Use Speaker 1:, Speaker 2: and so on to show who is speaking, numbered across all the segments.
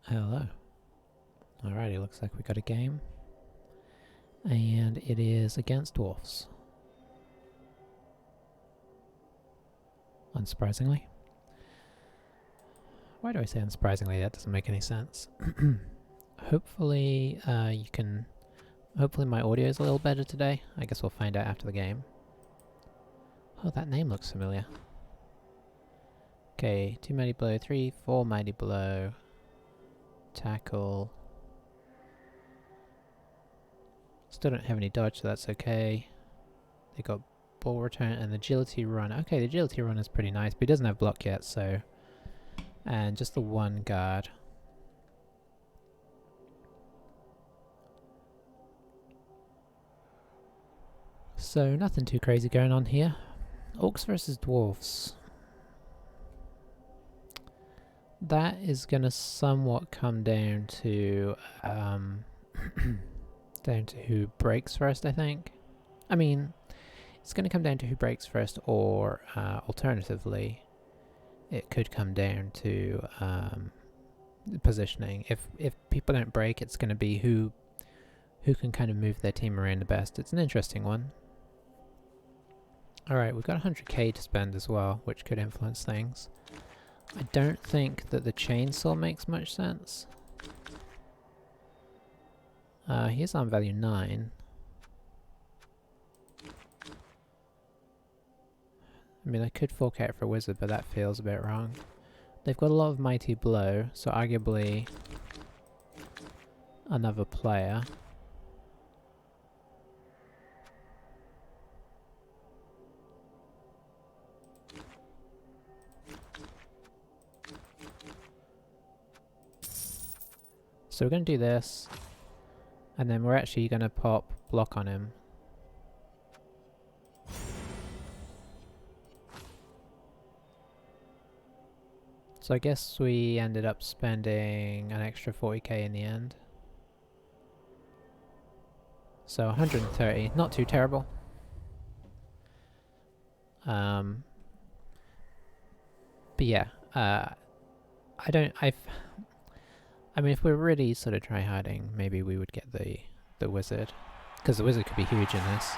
Speaker 1: Hello. Alrighty, looks like we got a game. And it is against dwarfs. Unsurprisingly. Why do I say unsurprisingly? That doesn't make any sense. Hopefully, hopefully my audio is a little better today. I guess we'll find out after the game. Oh, that name looks familiar. Okay, 2 mighty blow, 3, 4 mighty blow. Tackle. Still don't have any dodge, so that's okay. They got ball return and agility run. Okay, the agility run is pretty nice, but he doesn't have block yet, so... And just the one guard. So nothing too crazy going on here. Orcs versus dwarfs. That is gonna somewhat come down to down to who breaks first, I think. I mean, it's gonna come down to who breaks first, or alternatively, it could come down to positioning. If people don't break, it's gonna be who can kind of move their team around the best. It's an interesting one. Alright, we've got 100k to spend as well, which could influence things. I don't think that the chainsaw makes much sense. Here's arm value 9. I mean, I could fork out for wizard, but that feels a bit wrong. They've got a lot of mighty blow, so arguably another player. So we're going to do this, and then we're actually going to pop block on him. So I guess we ended up spending an extra 40k in the end. So 130, not too terrible. But yeah, I mean, if we're really sort of try-harding, maybe we would get the wizard, because the wizard could be huge in this.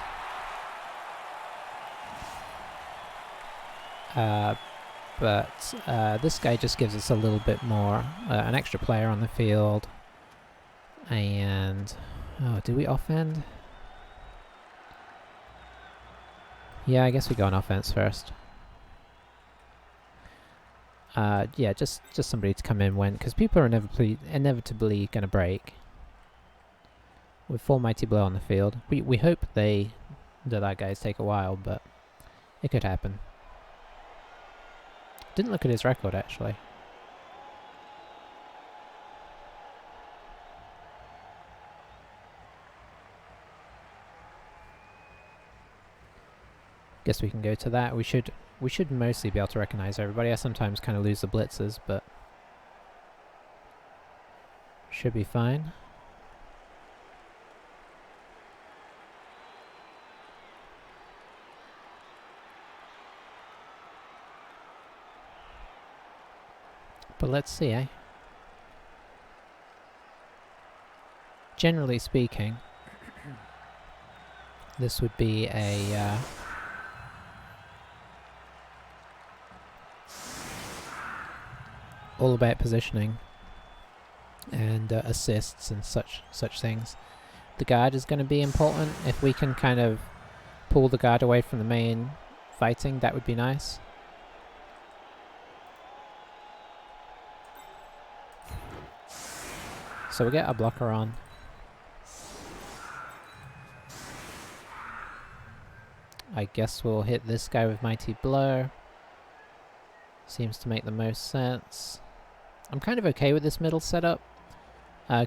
Speaker 1: But this guy just gives us a little bit more, an extra player on the field. And oh, do we offend? Yeah, I guess we go on offense first. Yeah, just somebody to come in when, because people are inevitably going to break. With 4 mighty blow on the field, we hope that our guys take a while, but it could happen. Didn't look at his record actually. Guess we can go to that. We should mostly be able to recognize everybody. I sometimes kind of lose the blitzers, but should be fine. But let's see, eh? Generally speaking, this would be a all about positioning and assists and such things. The guard is going to be important. If we can kind of pull the guard away from the main fighting, that would be nice. So we get our blocker on. I guess we'll hit this guy with mighty blow. Seems to make the most sense. I'm kind of okay with this middle setup.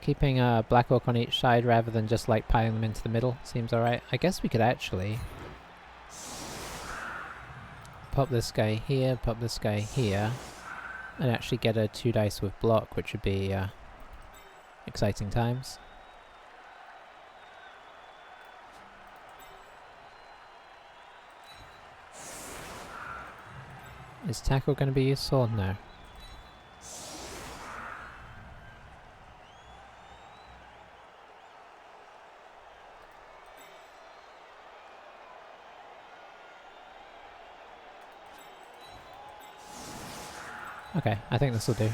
Speaker 1: Keeping a Black Orc on each side rather than just like piling them into the middle seems alright. I guess we could actually pop this guy here, pop this guy here, and actually get a 2 dice with block, which would be exciting times. Is tackle going to be useful? No. Okay, I think this will do.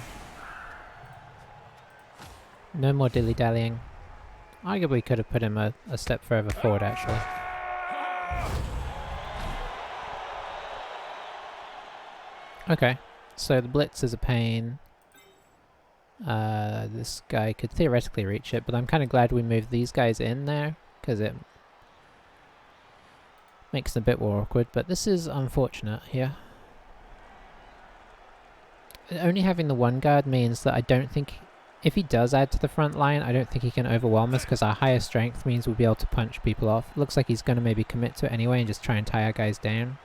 Speaker 1: No more dilly-dallying. Arguably could have put him a step further forward, actually. Okay, so the blitz is a pain. This guy could theoretically reach it, but I'm kind of glad we moved these guys in there, because it makes it a bit more awkward, but this is unfortunate here. Only having the one guard means that I don't think, if he does add to the front line, I don't think he can overwhelm us, because our higher strength means we'll be able to punch people off. Looks like he's going to maybe commit to it anyway and just try and tie our guys down.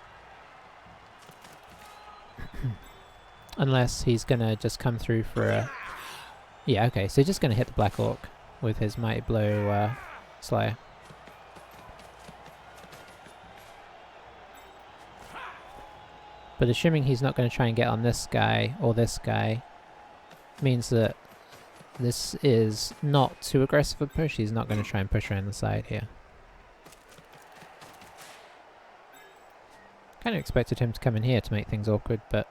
Speaker 1: Unless he's going to just come through for a... Yeah, okay, so he's just going to hit the Black Orc with his Mighty Blow Slayer. But assuming he's not going to try and get on this guy or this guy, means that this is not too aggressive a push. He's not going to try and push around the side here. Kind of expected him to come in here to make things awkward, but...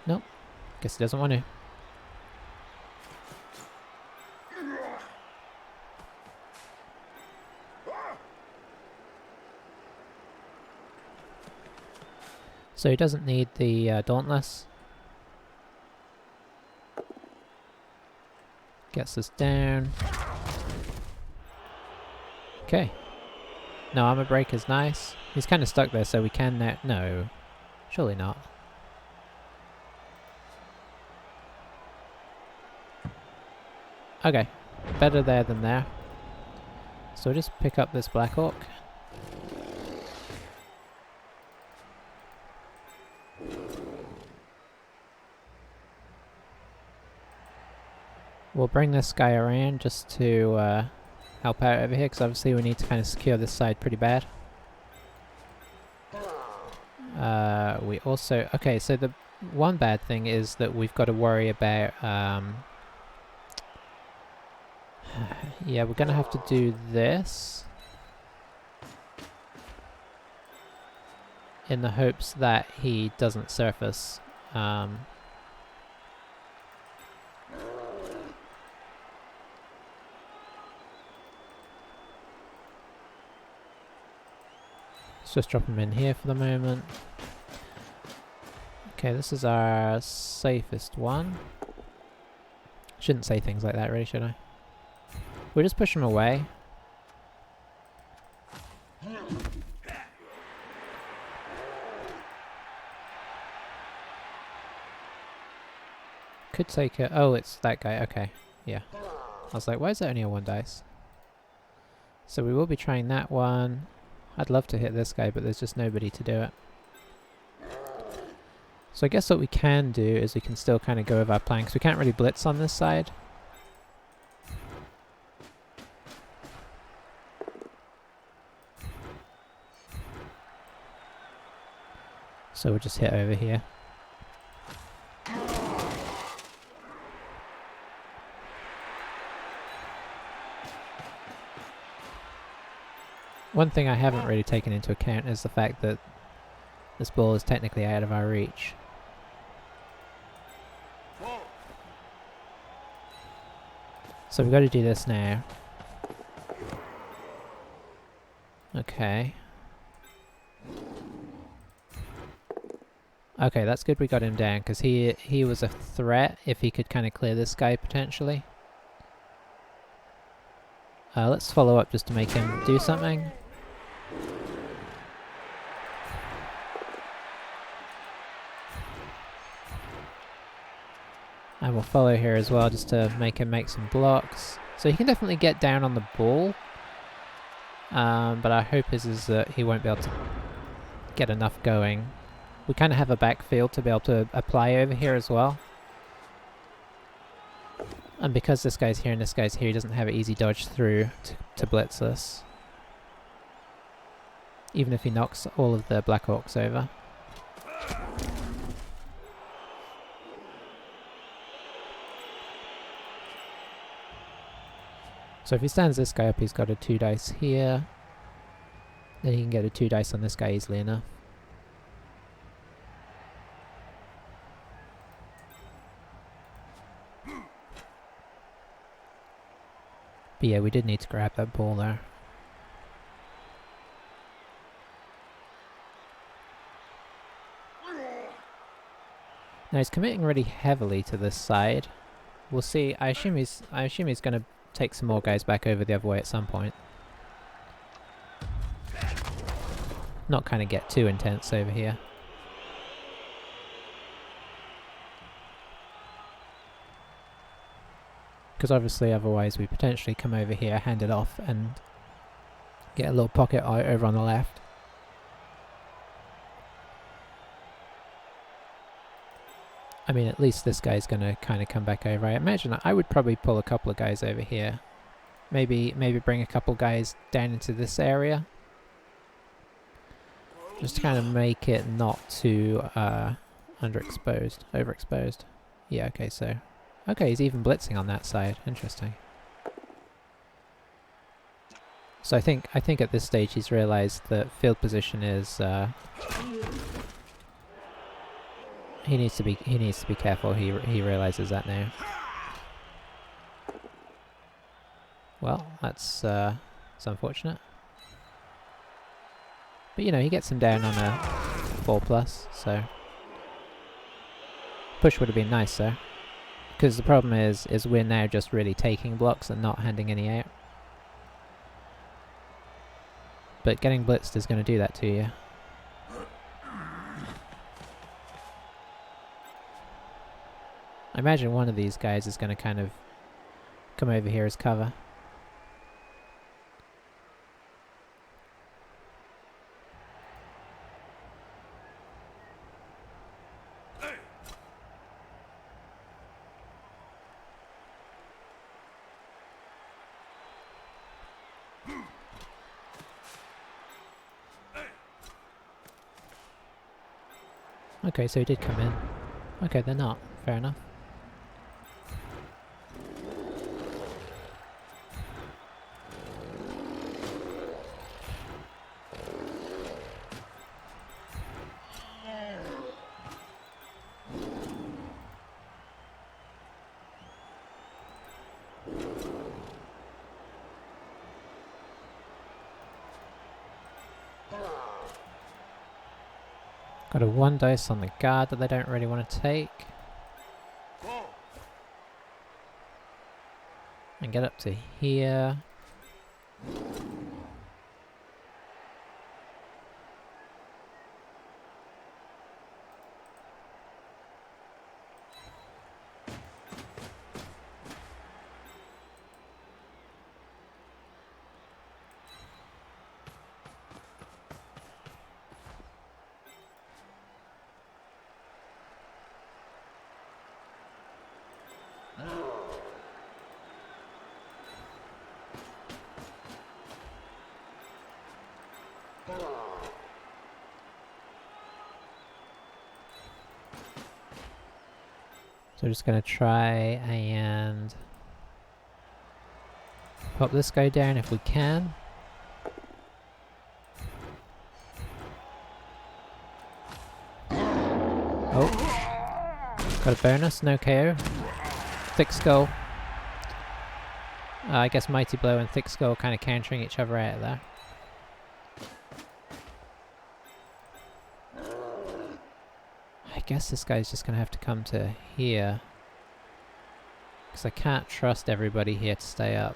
Speaker 1: Nope. Guess he doesn't want to. So he doesn't need the Dauntless. Gets us down. Okay. No, armor break is nice. He's kind of stuck there, so we can now... No. Surely not. Okay. Better there than there. So we'll just pick up this Black Orc. We'll bring this guy around just to help out over here, because obviously we need to kind of secure this side pretty bad. We also... Okay, so the one bad thing is that we've got to worry about... yeah, we're going to have to do this in the hopes that he doesn't surface. Let's just drop him in here for the moment. Okay, this is our safest one. Shouldn't say things like that, really, should I? We'll just push him away. Could take a... Oh, it's that guy. Okay, yeah. I was like, why is there only a 1 dice? So we will be trying that one. I'd love to hit this guy, but there's just nobody to do it. So I guess what we can do is we can still kind of go with our plan, because we can't really blitz on this side. So we'll just hit over here. One thing I haven't really taken into account is the fact that this ball is technically out of our reach. So we've got to do this now. Okay. Okay, that's good we got him down, because he was a threat if he could kind of clear this guy potentially. Let's follow up just to make him do something. And we'll follow here as well just to make him make some blocks. So he can definitely get down on the ball. But our hope is that he won't be able to get enough going. We kind of have a backfield to be able to apply over here as well. And because this guy's here and this guy's here, he doesn't have an easy dodge through to blitz us. Even if he knocks all of the Black Orcs over. So if he stands this guy up, he's got a 2 dice here. Then he can get a 2 dice on this guy easily enough. But yeah, we did need to grab that ball there. Now he's committing really heavily to this side. We'll see. I assume he's going to take some more guys back over the other way at some point. Not kind of get too intense over here. Because obviously otherwise we potentially come over here, hand it off, and get a little pocket over on the left. I mean, at least this guy's going to kind of come back over. I imagine I would probably pull a couple of guys over here. Maybe bring a couple guys down into this area. Just to kind of make it not too overexposed. Yeah, okay, so... Okay, he's even blitzing on that side. Interesting. So I think at this stage he's realised that field position is... He needs to be careful. He realizes that now. Well, that's unfortunate. But you know, he gets him down on a 4+, so push would have been nice there. Because the problem is we're now just really taking blocks and not handing any out. But getting blitzed is going to do that to you. I imagine one of these guys is going to kind of come over here as cover. Okay, so he did come in. Okay, they're not. Fair enough. Got a 1 dice on the guard that they don't really want to take. And get up to here. So we're just going to try and pop this guy down if we can. Oh, got a bonus, no KO. Thick Skull. I guess Mighty Blow and Thick Skull kind of countering each other out there. I guess this guy's just going to have to come to here. Because I can't trust everybody here to stay up.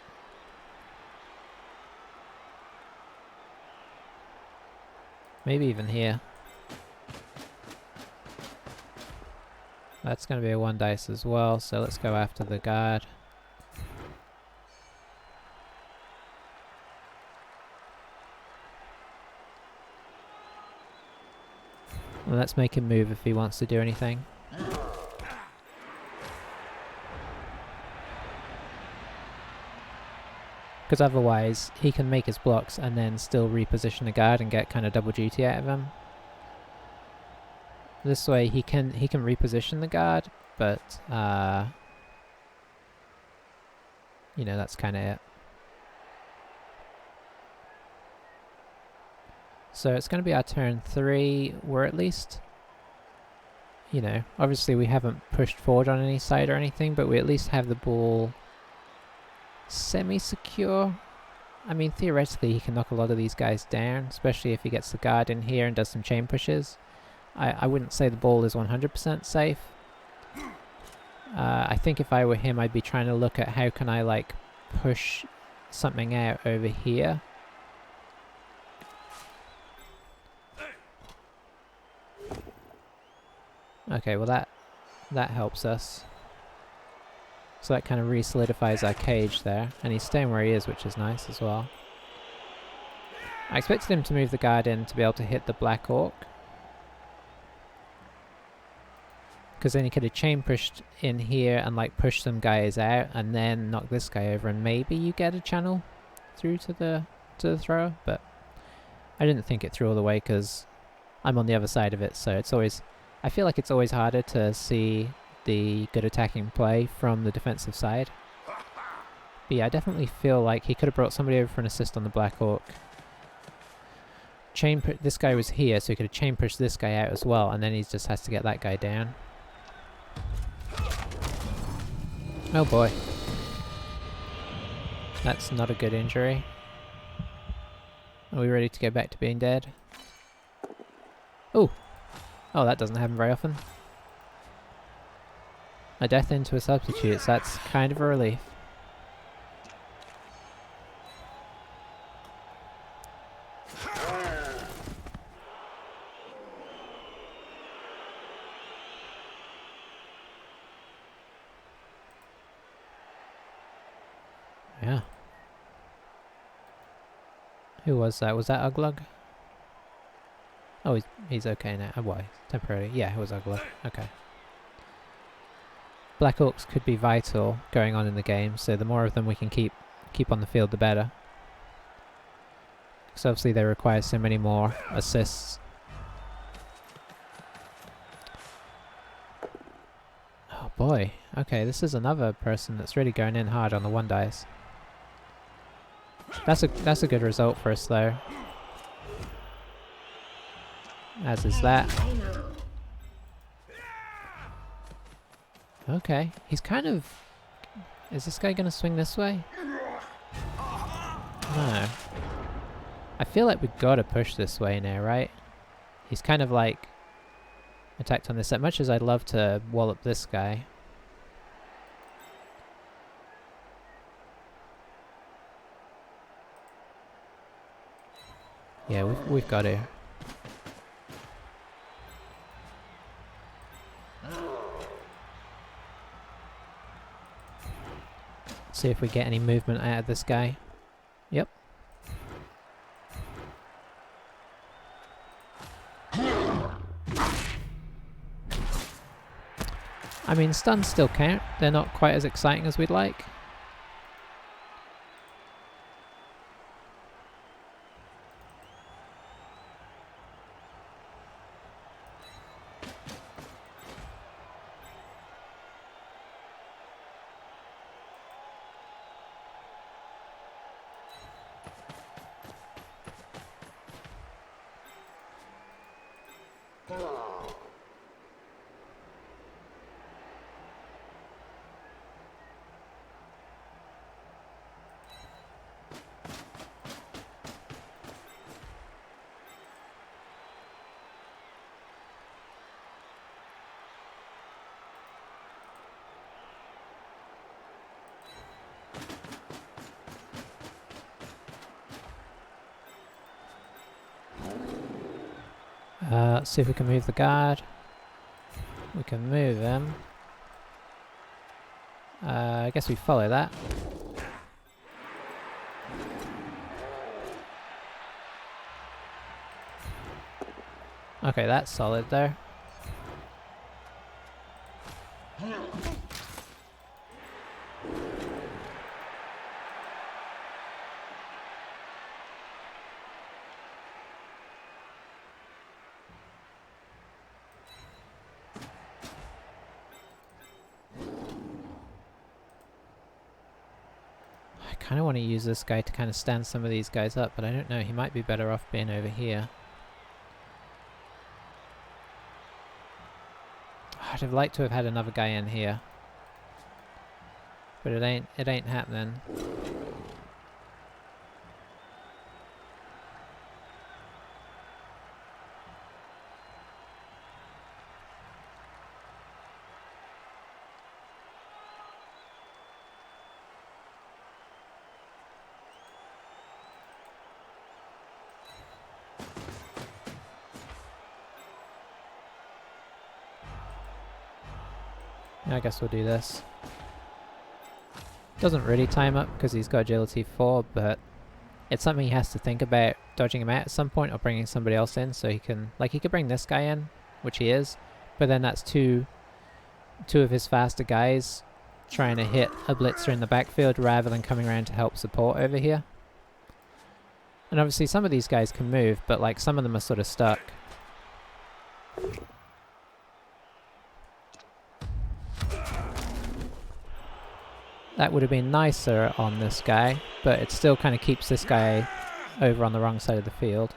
Speaker 1: Maybe even here. That's going to be a 1 dice as well, so let's go after the guard. Well, let's make him move if he wants to do anything. Because otherwise, he can make his blocks and then still reposition the guard and get kind of double duty out of him. This way, he can reposition the guard, but you know, that's kind of it. So it's going to be our turn 3. We're at least, you know, obviously we haven't pushed forward on any side or anything, but we at least have the ball semi-secure. I mean, theoretically he can knock a lot of these guys down, especially if he gets the guard in here and does some chain pushes. I wouldn't say the ball is 100% safe. I think if I were him, I'd be trying to look at how can I, like, push something out over here. Okay, well that helps us. So that kind of re-solidifies our cage there, and he's staying where he is, which is nice as well. I expected him to move the guard in to be able to hit the Black Orc, because then he could have chain pushed in here and like push some guys out and then knock this guy over, and maybe you get a channel through to the thrower. But I didn't think it through all the way because I'm on the other side of it, so it's always, I feel like it's always harder to see the good attacking play from the defensive side. But yeah, I definitely feel like he could have brought somebody over for an assist on the Black Orc. This guy was here, so he could have chain pushed this guy out as well, and then he just has to get that guy down. Oh boy. That's not a good injury. Are we ready to go back to being dead? Oh! Oh, that doesn't happen very often. A death into a substitute, so that's kind of a relief. Yeah. Who was that? Was that Uglug? Oh, he's okay now. Oh, why? Temporarily. Yeah, it was Uglug. Okay. Black Orcs could be vital going on in the game, so the more of them we can keep on the field, the better. Because obviously they require so many more assists. Oh boy. Okay, this is another person that's really going in hard on the 1 dice. That's a good result for us though. As is that. Okay, he's kind of... Is this guy gonna swing this way? No. I feel like we've got to push this way now, right? He's kind of like attacked on this. As much as I'd love to wallop this guy. Yeah, we've got to. See if we get any movement out of this guy. Yep. I mean, stuns still count. They're not quite as exciting as we'd like. Let's see if we can move the guard. We can move him. I guess we follow that. Okay, that's solid there. I kind of want to use this guy to kind of stand some of these guys up, but I don't know, he might be better off being over here. I'd have liked to have had another guy in here. But it ain't happening. I guess we'll do this. Doesn't really time up because he's got agility 4, but it's something he has to think about dodging him out at some point or bringing somebody else in so he can... Like, he could bring this guy in, which he is, but then that's two of his faster guys trying to hit a blitzer in the backfield rather than coming around to help support over here. And obviously some of these guys can move, but like some of them are sort of stuck. That would have been nicer on this guy, but it still kind of keeps this guy over on the wrong side of the field.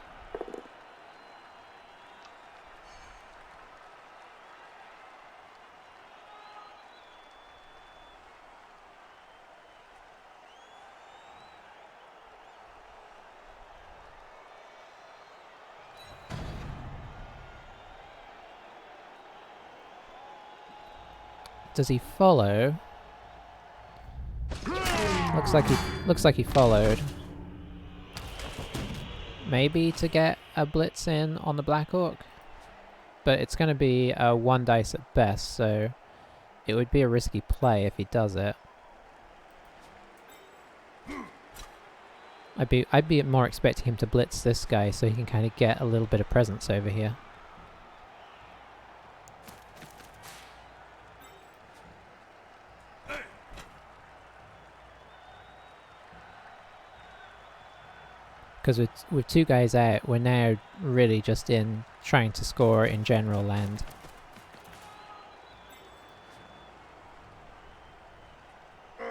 Speaker 1: Does he follow? Looks like he followed. Maybe to get a blitz in on the Black Orc, but it's going to be a 1 dice at best, so it would be a risky play if he does it. I'd be more expecting him to blitz this guy so he can kind of get a little bit of presence over here. Because with 2 guys out, we're now really just in trying to score in general land.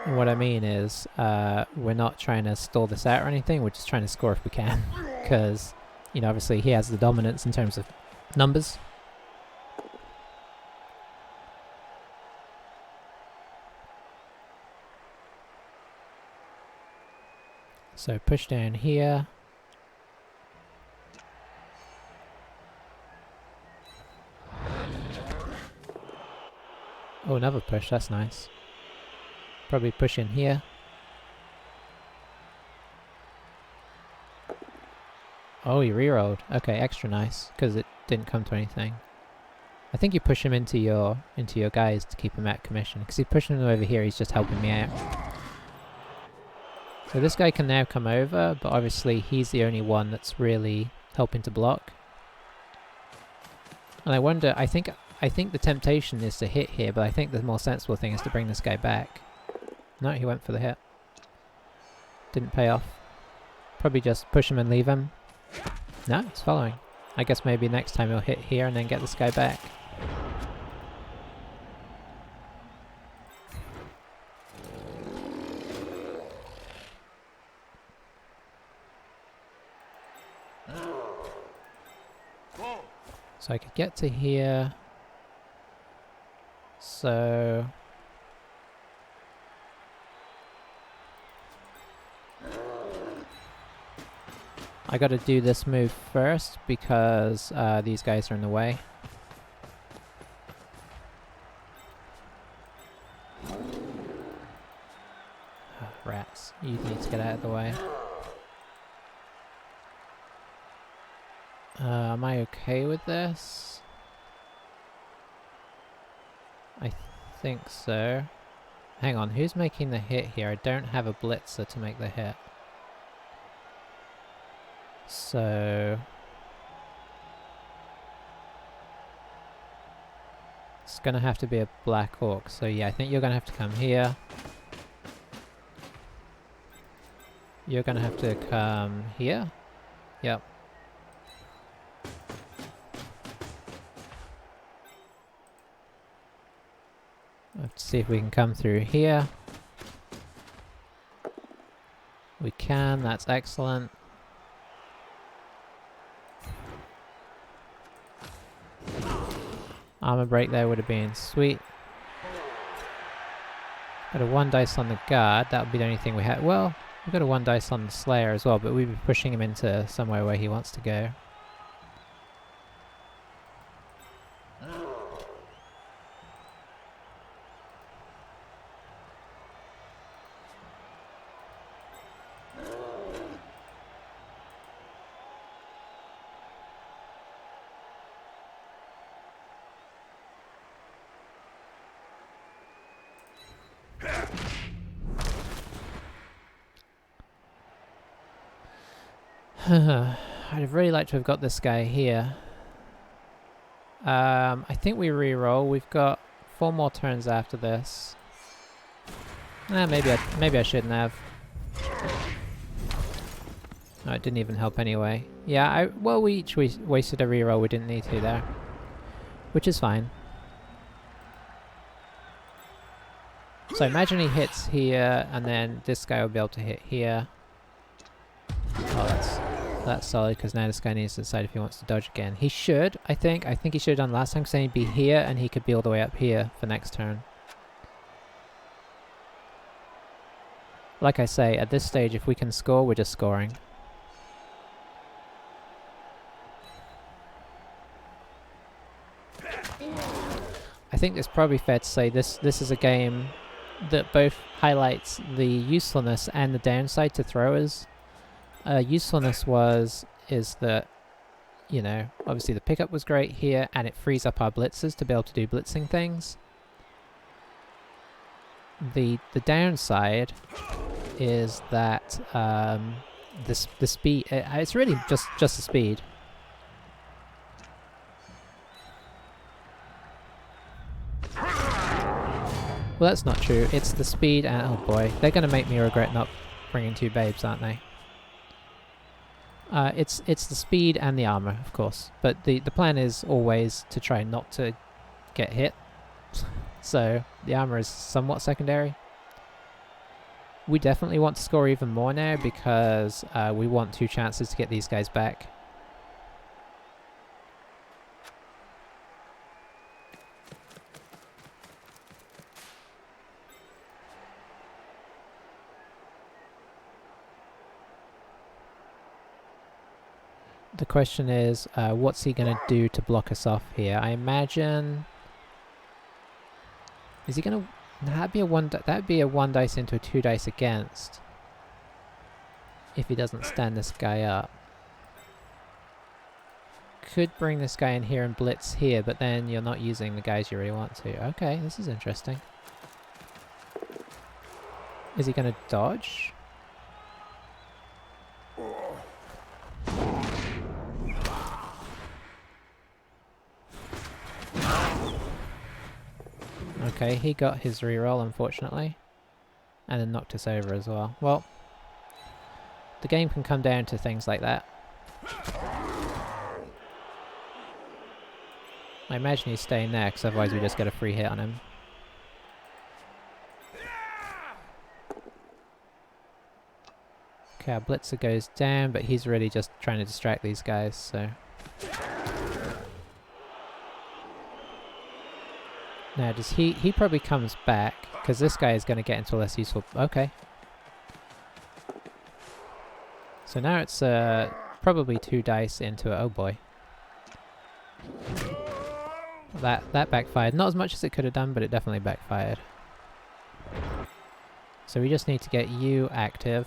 Speaker 1: And what I mean is, we're not trying to stall this out or anything, we're just trying to score if we can. Because, you know, obviously he has the dominance in terms of numbers. So push down here. Oh, another push, that's nice. Probably push in here. Oh, he rerolled. Okay, extra nice, because it didn't come to anything. I think you push him into your guys to keep him at commission, because he's pushing him over here, he's just helping me out. So this guy can now come over, but obviously he's the only one that's really helping to block. And I wonder, I think the temptation is to hit here, but I think the more sensible thing is to bring this guy back. No, he went for the hit. Didn't pay off. Probably just push him and leave him. No, he's following. I guess maybe next time he'll hit here and then get this guy back. So I could get to here. So I gotta do this move first because these guys are in the way. Oh, rats. You need to get out of the way. Am I okay with this? I think so. Hang on, who's making the hit here? I don't have a blitzer to make the hit. So it's gonna have to be a Black Orc. So yeah, I think you're gonna have to come here. You're gonna have to come here. Yep. Let's see if we can come through here. We can, that's excellent. Armor break there would have been sweet. Got a 1 dice on the guard, that would be the only thing we had. Well, we've got a 1 dice on the Slayer as well, but we'd be pushing him into somewhere where he wants to go. I'd have really liked to have got this guy here. I think we re-roll. We've got 4 more turns after this. Maybe I shouldn't have. No, it didn't even help anyway. Yeah, well, we each wasted a re-roll. We didn't need to there, which is fine. So imagine he hits here, and then this guy will be able to hit here. Oh, that's solid, because now this guy needs to decide if he wants to dodge again. He should, I think. I think he should have done last time, because then he'd be here, and he could be all the way up here for next turn. Like I say, at this stage, if we can score, we're just scoring. I think it's probably fair to say this is a game that both highlights the usefulness and the downside to throwers. Usefulness is that, you know, obviously the pickup was great here, and it frees up our blitzers to be able to do blitzing things. The downside is that the speed. It's really just the speed. Well, that's not true. It's the speed, and oh boy, they're going to make me regret not bringing 2 babes, aren't they? It's the speed and the armor, of course, but the plan is always to try not to get hit. So the armor is somewhat secondary. We definitely want to score even more now because we want 2 chances to get these guys back. The question is, what's he going to do to block us off here? I imagine... Is he going to... That'd be a 1 dice into a 2 dice against. If he doesn't stand this guy up. Could bring this guy in here and blitz here, but then you're not using the guys you really want to. Okay, this is interesting. Is he going to dodge? Okay, he got his reroll, unfortunately. And then knocked us over as well. Well, the game can come down to things like that. I imagine he's staying there, because otherwise we just get a free hit on him. Okay, our blitzer goes down, but he's really just trying to distract these guys, so... Now, does he probably comes back, because this guy is going to get into a less useful... Okay. So now it's probably 2 dice into it. Oh boy. That backfired. Not as much as it could have done, but it definitely backfired. So we just need to get you active.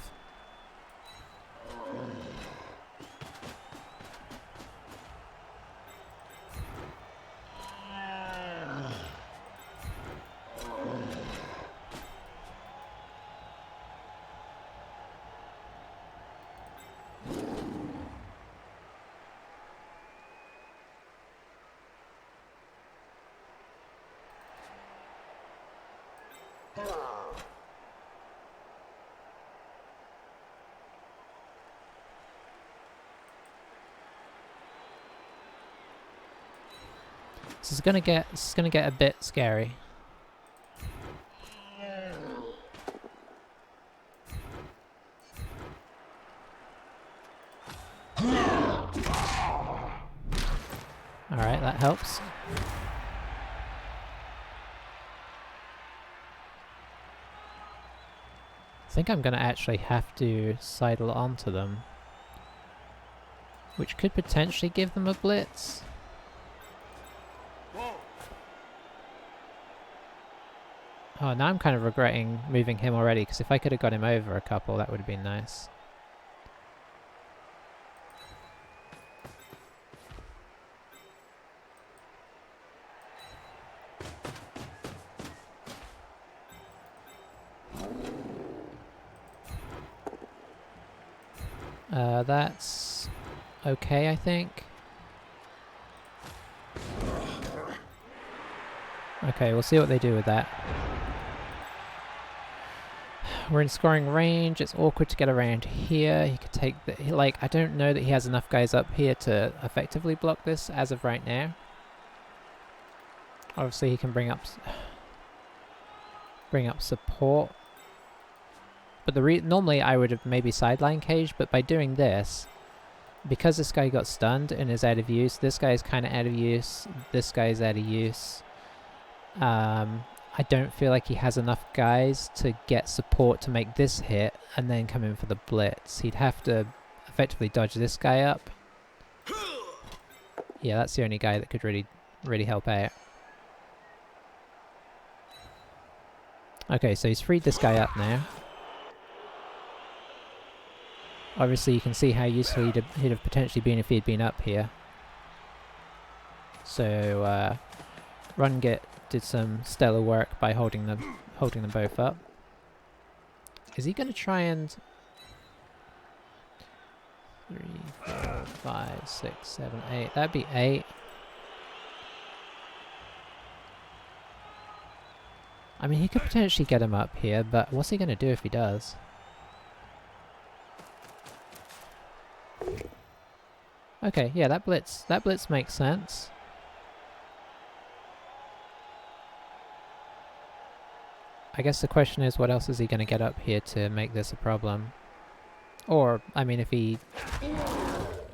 Speaker 1: This is gonna get a bit scary. Alright, that helps. think I'm going to actually have to sidle onto them, which could potentially give them a blitz. Oh, now I'm kind of regretting moving him already, because if I could have got him over a couple, that would have been nice. That's okay, I think. Okay, we'll see what they do with that. We're in scoring range. It's awkward to get around here. He could take the... Like, I don't know that he has enough guys up here to effectively block this as of right now. Obviously, he can bring up support. But normally I would have maybe sideline caged, but by doing this, because this guy got stunned and is out of use, this guy is kind of out of use, this guy is out of use. I don't feel like he has enough guys to get support to make this hit and then come in for the blitz. He'd have to effectively dodge this guy up. Yeah, that's the only guy that could really help out. Okay, so he's freed this guy up now. Obviously you can see how useful he'd have potentially been if he'd been up here. So Rungit did some stellar work by holding them both up. Is he going to try and 3, 4, 5, 6, 7, 8? That'd be 8. I mean, he could potentially get him up here, but what's he going to do if he does? Okay, yeah, that blitz makes sense. I guess the question is, what else is he going to get up here to make this a problem? Or, I mean, if he...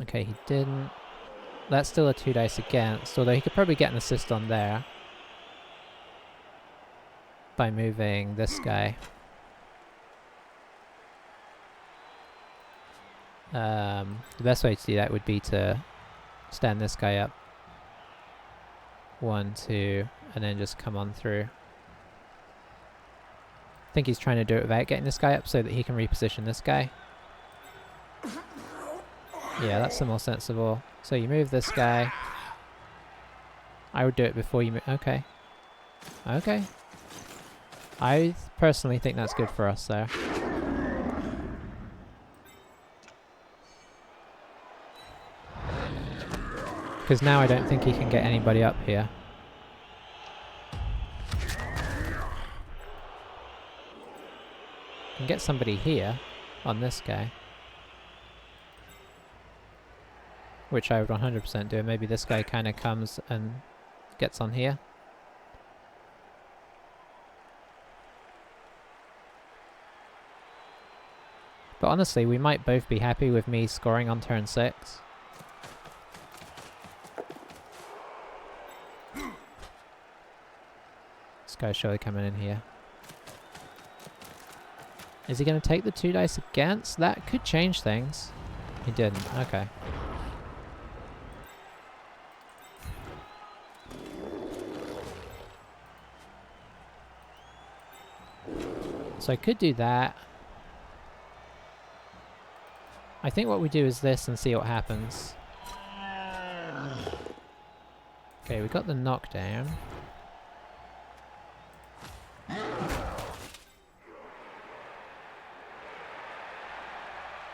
Speaker 1: Okay, he didn't. That's still a 2 dice against, although he could probably get an assist on there by moving this guy. The best way to do that would be to stand this guy up. 1, 2, and then just come on through. I think he's trying to do it without getting this guy up so that he can reposition this guy. Yeah, that's the more sensible. So you move this guy. I would do it before you move. Okay. Okay. I personally think that's good for us there. Because now I don't think he can get anybody up here. Can get somebody here on this guy. Which I would 100% do. Maybe this guy kind of comes and gets on here. But honestly, we might both be happy with me scoring on turn 6. This guy's surely coming in here. Is he going to take the 2 dice against? That could change things. He didn't. Okay. So I could do that. I think what we do is this and see what happens. Okay, we got the knockdown.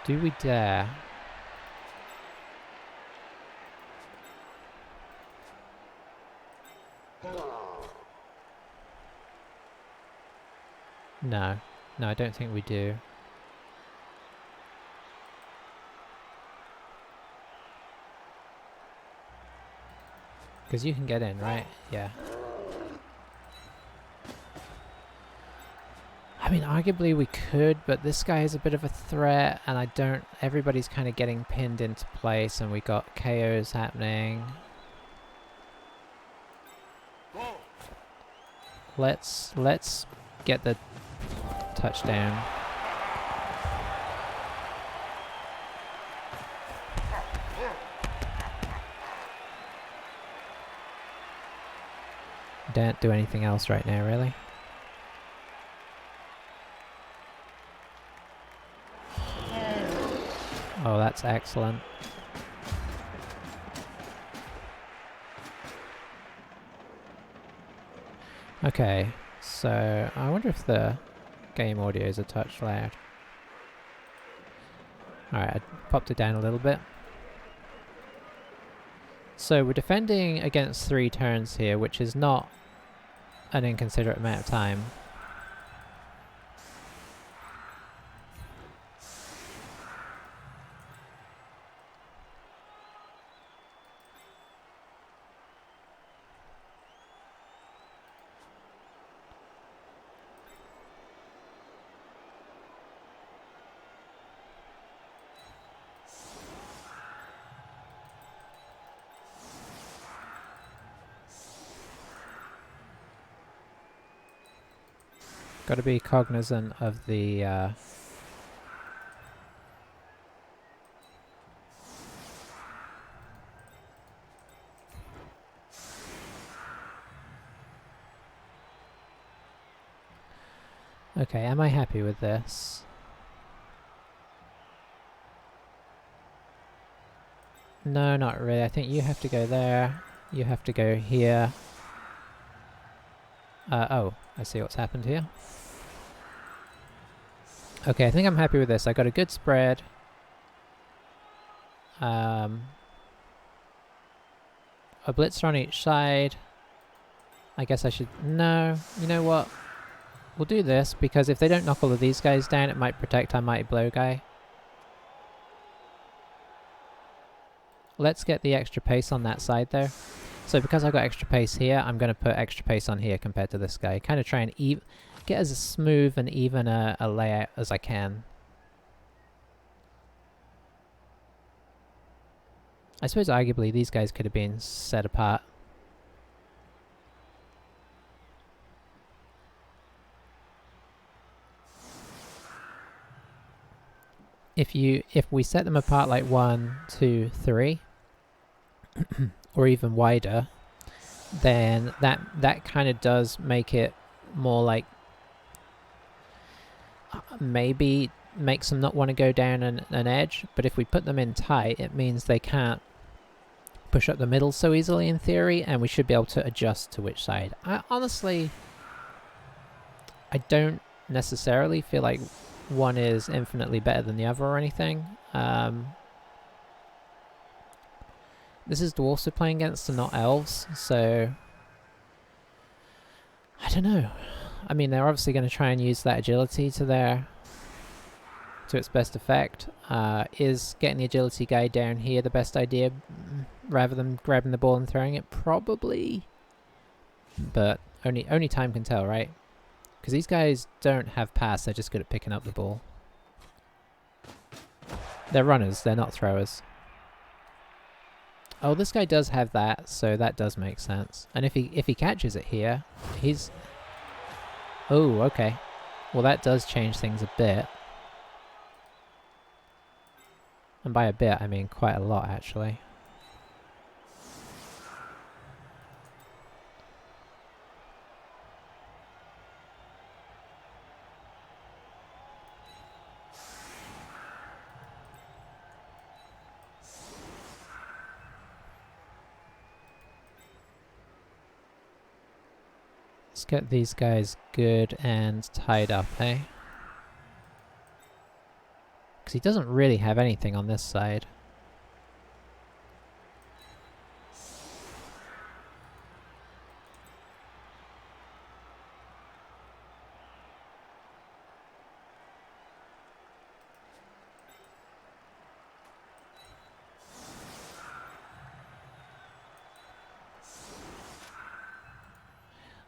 Speaker 1: Do we dare? No. No, I don't think we do. Because you can get in, right? Yeah. I mean, arguably we could, but this guy is a bit of a threat, and I don't... Everybody's kind of getting pinned into place, and we got KOs happening. Let's get the touchdown. Don't do anything else right now, really. Oh, that's excellent. Okay, so I wonder if the game audio is a touch loud. Alright, I popped it down a little bit. So we're defending against 3 turns here, which is not an inconsiderate amount of time. Got to be cognizant of the okay, am I happy with this? No, not really. I think you have to go there. You have to go here. Oh, I see what's happened here. Okay, I think I'm happy with this. I got a good spread. A blitzer on each side. I guess I should... No, you know what? We'll do this, because if they don't knock all of these guys down, it might protect our Mighty Blow guy. Let's get the extra pace on that side, though. So because I got extra pace here, I'm going to put extra pace on here compared to this guy. Kind of try and get as smooth and even a layout as I can. I suppose arguably these guys could have been set apart. If we set them apart like 1, 2, 3, or even wider, then that kind of does make it more like maybe makes them not want to go down an edge. But if we put them in tight, it means they can't push up the middle so easily in theory, and we should be able to adjust to which side. Honestly, I don't necessarily feel like one is infinitely better than the other or anything. This is dwarves we're playing against and not elves, so I don't know. I mean, they're obviously going to try and use that agility to its best effect. Is getting the agility guy down here the best idea rather than grabbing the ball and throwing it? Probably, but only time can tell, right? Because these guys don't have pass, they're just good at picking up the ball. They're runners, they're not throwers. Oh, this guy does have that, so that does make sense. And if he catches it here, he's... Oh, okay. Well, that does change things a bit. And by a bit, I mean quite a lot, actually. Let's get these guys good and tied up, eh? Because he doesn't really have anything on this side.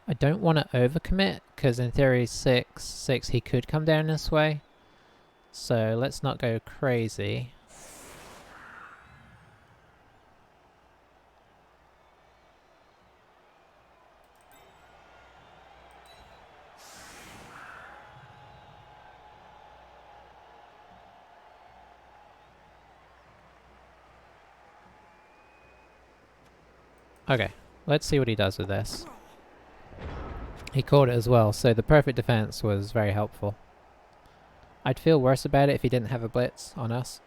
Speaker 1: I don't want to overcommit, because in theory 6, he could come down this way. So let's not go crazy. Okay, let's see what he does with this. He caught it as well, so the perfect defense was very helpful. I'd feel worse about it if he didn't have a blitz on us.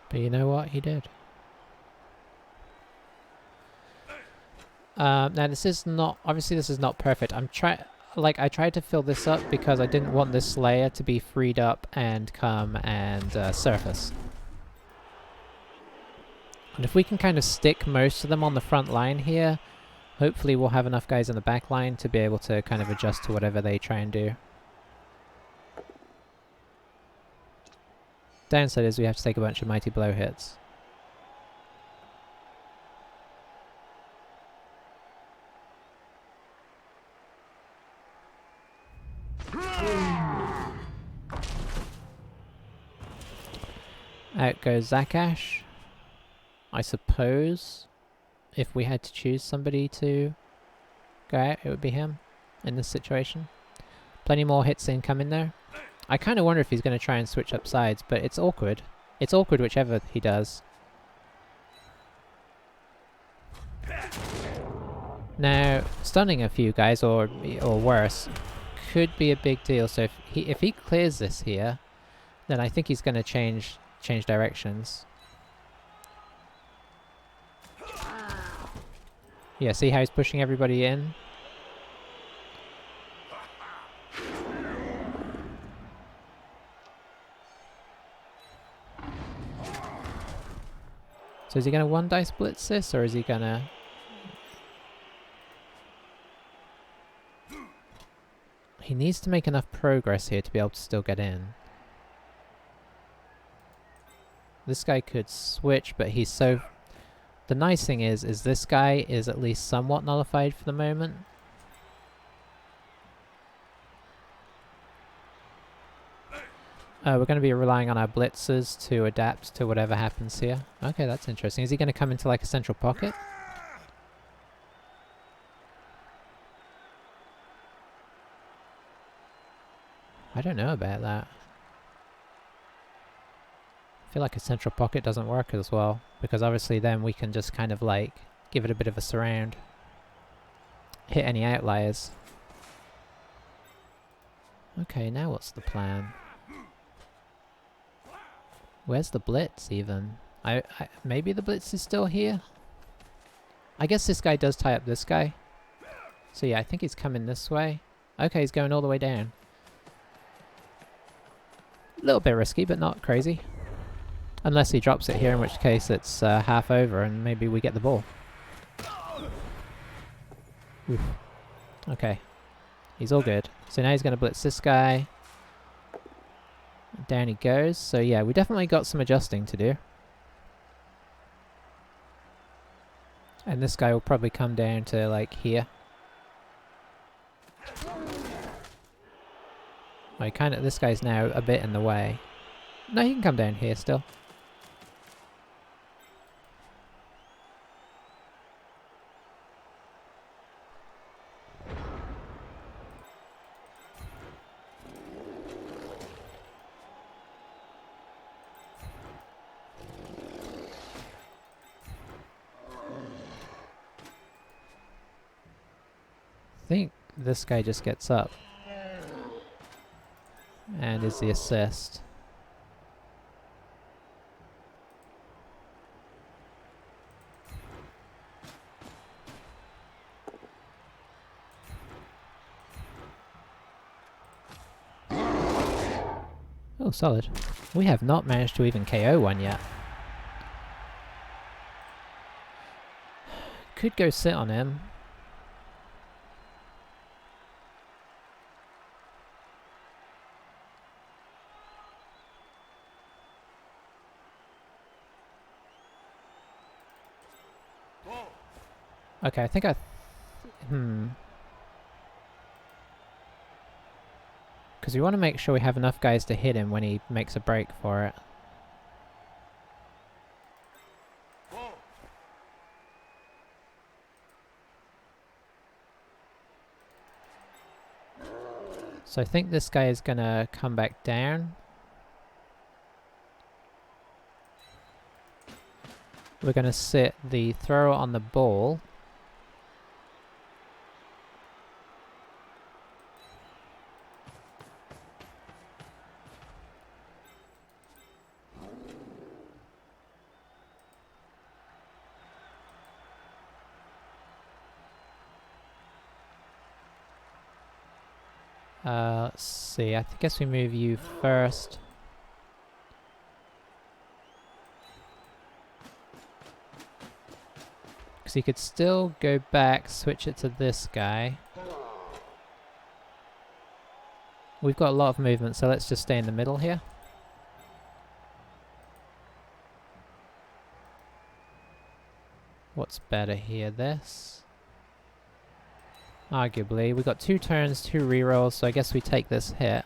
Speaker 1: But you know what? He did. Now this is not, obviously this is not perfect. I tried to fill this up because I didn't want this Slayer to be freed up and come and surface. And if we can kind of stick most of them on the front line here, hopefully we'll have enough guys in the back line to be able to kind of adjust to whatever they try and do. Downside is we have to take a bunch of Mighty Blow hits. Out goes Zakash. I suppose if we had to choose somebody to go out, it would be him in this situation. Plenty more hits incoming there. I kind of wonder if he's going to try and switch up sides, but it's awkward. It's awkward whichever he does. Now, stunning a few guys, or worse, could be a big deal. So if he clears this here, then I think he's going to change directions. Yeah, see how he's pushing everybody in? So is he going to one dice blitz this, or is he going to... He needs to make enough progress here to be able to still get in. This guy could switch, but he's so... The nice thing is this guy is at least somewhat nullified for the moment. We're going to be relying on our blitzers to adapt to whatever happens here. Okay, that's interesting. Is he going to come into like a central pocket? I don't know about that. I feel like a central pocket doesn't work as well, because obviously then we can just kind of like give it a bit of a surround. Hit any outliers. Okay, now what's the plan? Where's the blitz even? Maybe the blitz is still here? I guess this guy does tie up this guy. So yeah, I think he's coming this way. Okay, he's going all the way down. A little bit risky, but not crazy. Unless he drops it here, in which case it's half over and maybe we get the ball. Oof. Okay. He's all good. So now he's going to blitz this guy. Down he goes. So yeah, we definitely got some adjusting to do. And this guy will probably come down to like here. Like this guy's now a bit in the way. No, he can come down here still. I think this guy just gets up and is the assist. Oh, solid. We have not managed to even KO one yet. Could go sit on him. Okay, I think because we want to make sure we have enough guys to hit him when he makes a break for it. So I think this guy is gonna come back down. We're going to sit the thrower on the ball. Let's see, I guess we move you first. Because he could still go back, switch it to this guy. We've got a lot of movement, so let's just stay in the middle here. What's better here, this? Arguably. We've got 2 turns, 2 rerolls, so I guess we take this hit.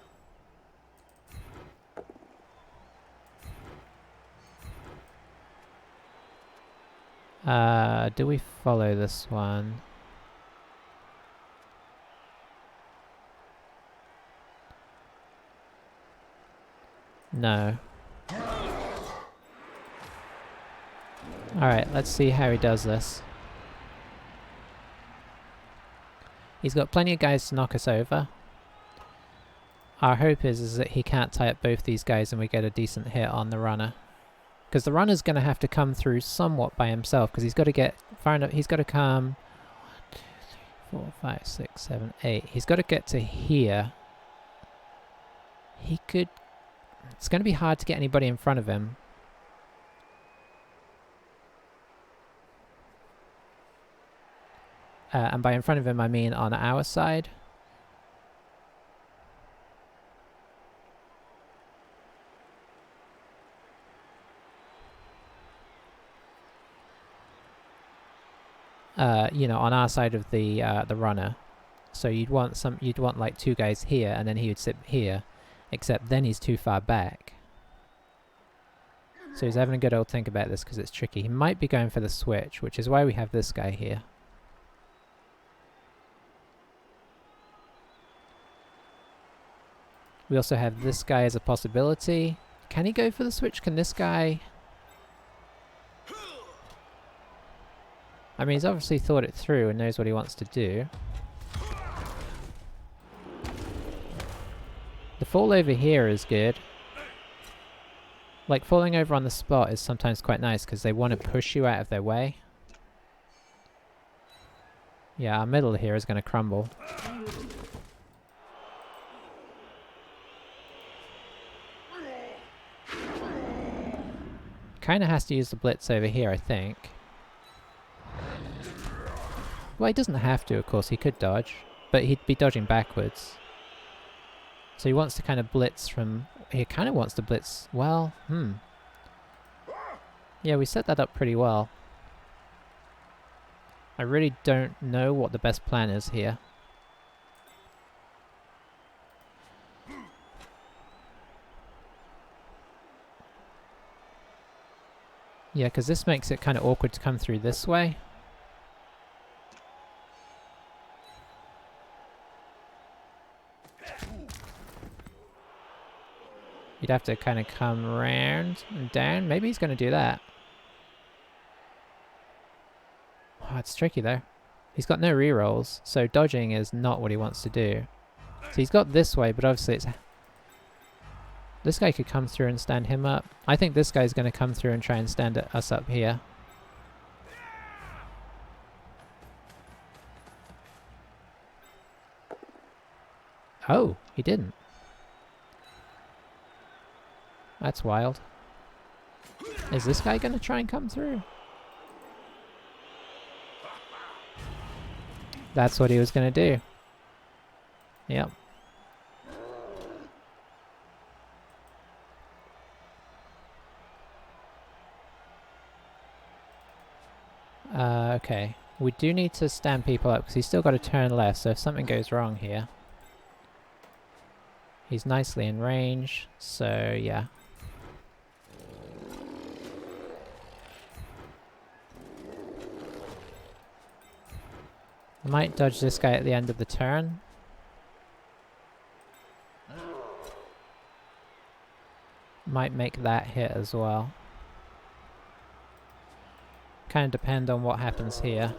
Speaker 1: Do we follow this one? No. Alright, let's see how he does this. He's got plenty of guys to knock us over. Our hope is that he can't tie up both these guys and we get a decent hit on the runner. Because the runner's going to have to come through somewhat by himself, because he's got to get far enough. He's got to come 1, 2, 3, 4, 5, 6, 7, 8. He's got to get to here. He could... It's going to be hard to get anybody in front of him. And by in front of him, I mean on our side. You know, on our side of the runner. So you'd want like 2 guys here, and then he would sit here. Except then he's too far back. So he's having a good old think about this because it's tricky. He might be going for the switch, which is why we have this guy here. We also have this guy as a possibility. Can he go for the switch? Can this guy... I mean, he's obviously thought it through and knows what he wants to do. The fall over here is good. Like, falling over on the spot is sometimes quite nice because they want to push you out of their way. Yeah, our middle here is going to crumble. Kind of has to use the blitz over here, I think. Well, he doesn't have to, of course. He could dodge, but he'd be dodging backwards. So he wants to kind of blitz from... He kind of wants to blitz... Well, yeah, we set that up pretty well. I really don't know what the best plan is here. Yeah, because this makes it kind of awkward to come through this way. You'd have to kind of come around and down. Maybe he's going to do that. Oh, it's tricky though. He's got no rerolls, so dodging is not what he wants to do. So he's got this way, but obviously it's... This guy could come through and stand him up. I think this guy's going to come through and try and stand us up here. Oh, he didn't. That's wild. Is this guy going to try and come through? That's what he was going to do. Yep. Okay. We do need to stand people up because he's still got to turn left, so if something goes wrong here... He's nicely in range, so yeah. I might dodge this guy at the end of the turn. Might make that hit as well. kind of depend on what happens here.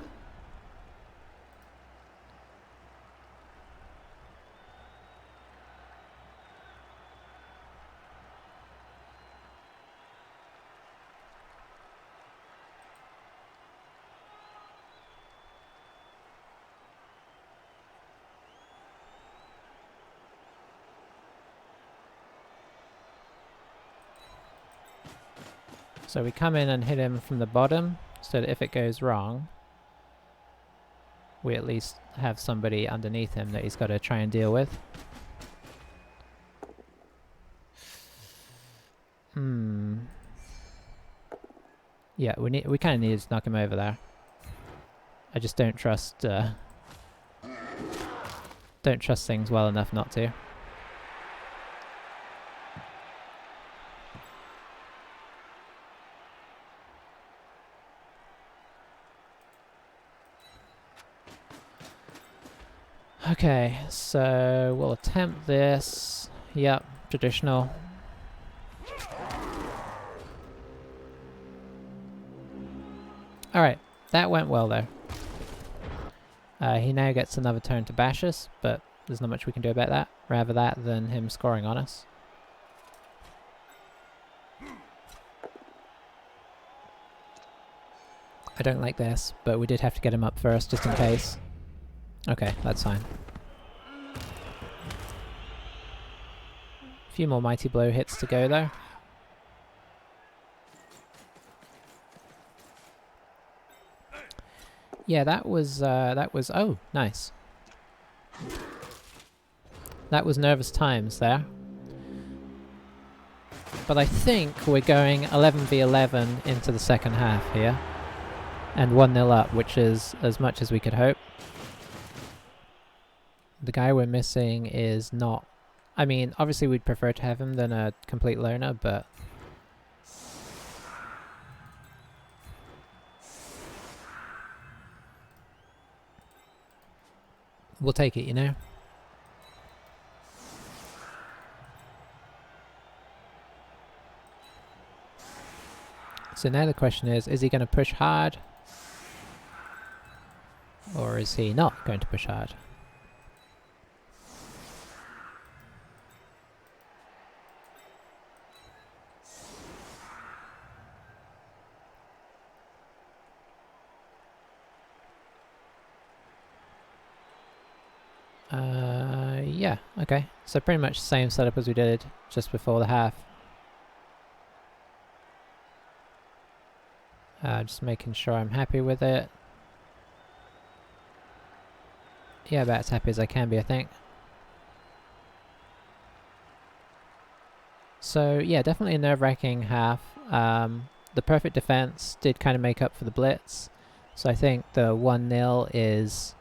Speaker 1: So we come in and hit him from the bottom, so that if it goes wrong, we at least have somebody underneath him that he's got to try and deal with. Yeah, we kind of needed to knock him over there. I just don't trust things well enough not to. Okay, so we'll attempt this. Yep, traditional. Alright, that went well though. He now gets another turn to bash us, but there's not much we can do about that. Rather that than him scoring on us. I don't like this, but we did have to get him up first just in case. Okay, that's fine. A few more Mighty Blow hits to go though. Yeah, that was, oh, nice. That was nervous times there. But I think we're going 11v11 into the second half here. And 1-0 up, which is as much as we could hope. The guy we're missing is not... I mean, obviously we'd prefer to have him than a complete loner, but... we'll take it, you know? So now the question is he going to push hard? Or is he not going to push hard? Yeah, okay. So pretty much the same setup as we did just before the half. Just making sure I'm happy with it. Yeah, about as happy as I can be, I think. So yeah, definitely a nerve-wracking half. The perfect defense did kind of make up for the blitz. So I think the 1-0 is,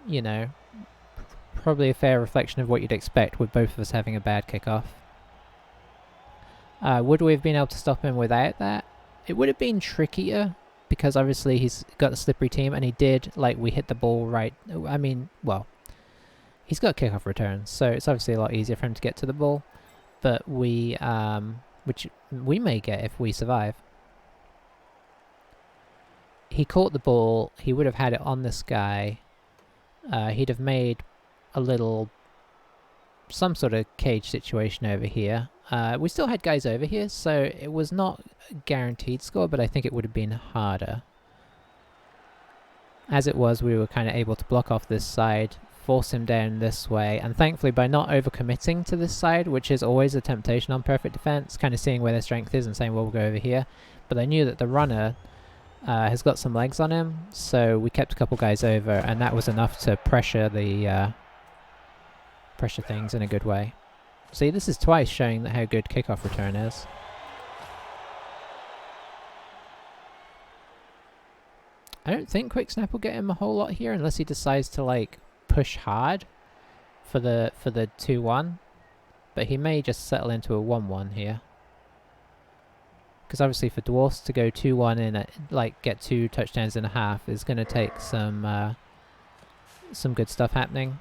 Speaker 1: you know, probably a fair reflection of what you'd expect with both of us having a bad kickoff. Would we have been able to stop him without that? It would have been trickier, because obviously he's got a slippery team, and he did, like, we hit the ball right... I mean, well, he's got kickoff returns, so it's obviously a lot easier for him to get to the ball, but we, which we may get if we survive. He caught the ball, he would have had it on this guy, he'd have made a little... some sort of cage situation over here. We still had guys over here, so it was not a guaranteed score, but I think it would have been harder. As it was, we were kind of able to block off this side, force him down this way, and thankfully by not overcommitting to this side, which is always a temptation on perfect defense, kind of seeing where their strength is and saying, well, we'll go over here. But I knew that the runner has got some legs on him, so we kept a couple guys over, and that was enough to pressure the... pressure things in a good way. See, this is twice showing that how good kickoff return is. I don't think Quick Snap will get him a whole lot here unless he decides to, like, push hard for the 2-1. But he may just settle into a 1-1 here. Because obviously for Dwarfs to go 2-1 in, like, get 2 touchdowns and a half is going to take some good stuff happening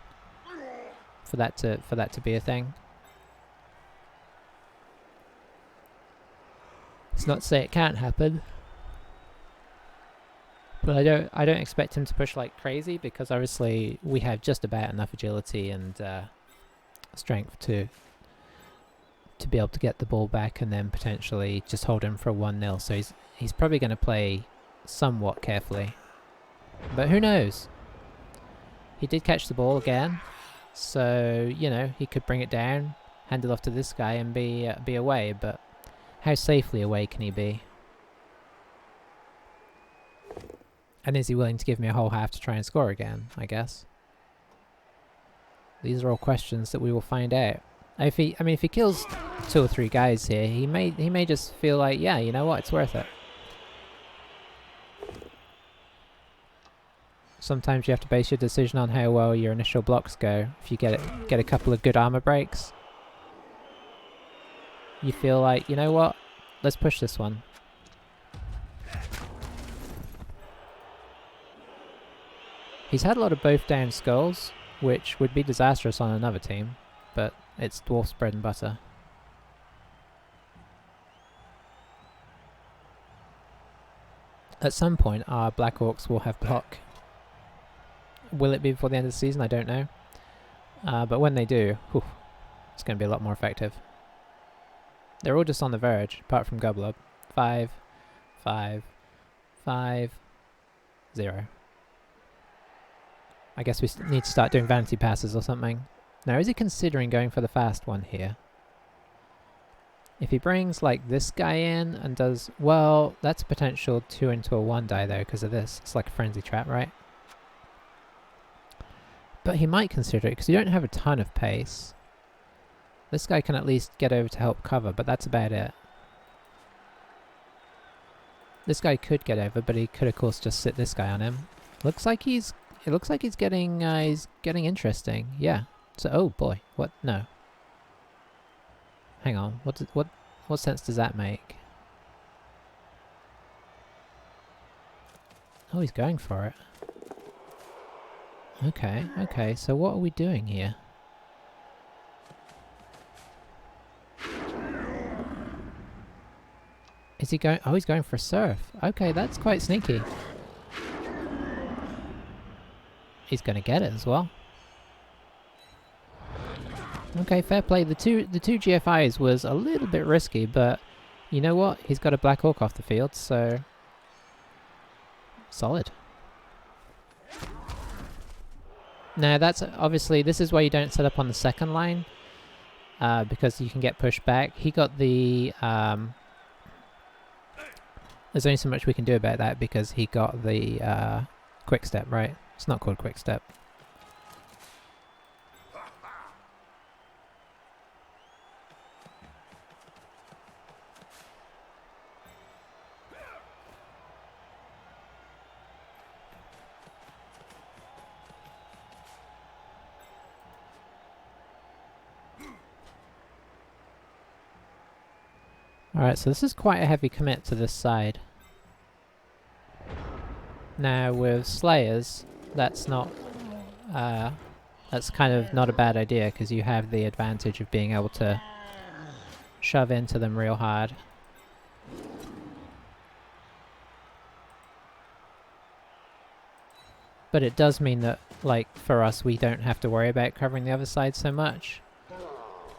Speaker 1: for that to be a thing. It's not to say it can't happen. But I don't expect him to push like crazy, because obviously we have just about enough agility and strength to be able to get the ball back and then potentially just hold him for a 1-0. So he's probably going to play somewhat carefully. But who knows? He did catch the ball again, so you know he could bring it down, hand it off to this guy, and be away. But how safely away can he be? And is he willing to give me a whole half to try and score again? I guess. These are all questions that we will find out. If he kills 2 or 3 guys here, he may just feel like, yeah, you know what, it's worth it. Sometimes you have to base your decision on how well your initial blocks go. If you get a couple of good armor breaks, you feel like, you know what, let's push this one. He's had a lot of both down skulls, which would be disastrous on another team, but it's Dwarf's bread and butter. At some point, our Black Orcs will have block. Will it be before the end of the season? I don't know. But when they do, whew, it's going to be a lot more effective. They're all just on the verge, apart from Gublub. 5, 5, 5, 0. I guess we need to start doing vanity passes or something. Now, is he considering going for the fast one here? If he brings, like, this guy in and does... Well, that's a potential 2 into a 1 die, though, because of this. It's like a frenzy trap, right? But he might consider it, because you don't have a ton of pace. This guy can at least get over to help cover, but that's about it. This guy could get over, but he could, of course, just sit this guy on him. Looks like he's... It looks like he's getting interesting. Yeah. So, oh boy, what? No. Hang on. What sense does that make? Oh, he's going for it. Okay. So what are we doing here? Is he going? Oh, he's going for surf. Okay, that's quite sneaky. He's going to get it as well. Okay, fair play. The two GFIs was a little bit risky, but you know what? He's got a Black Orc off the field, so solid. Now that's obviously, this is why you don't set up on the second line, because you can get pushed back. He got the there's only so much we can do about that because he got the quick step, right? It's not called quick step. Alright, so this is quite a heavy commit to this side. Now with Slayers, that's not... that's kind of not a bad idea, because you have the advantage of being able to shove into them real hard. But it does mean that, like, for us, we don't have to worry about covering the other side so much.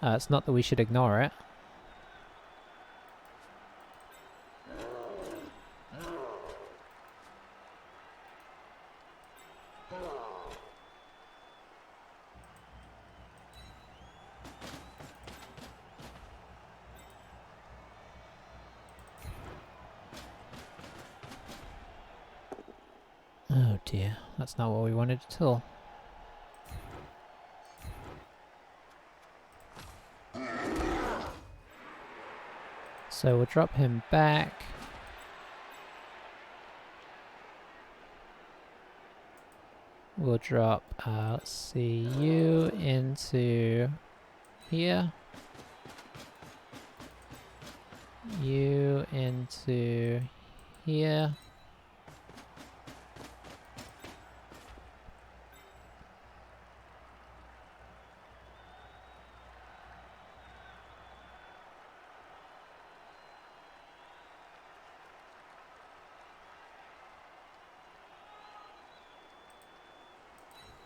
Speaker 1: It's not that we should ignore it. Oh dear, that's not what we wanted at all. So we'll drop him back. We'll drop, let's see, you into here. You into here.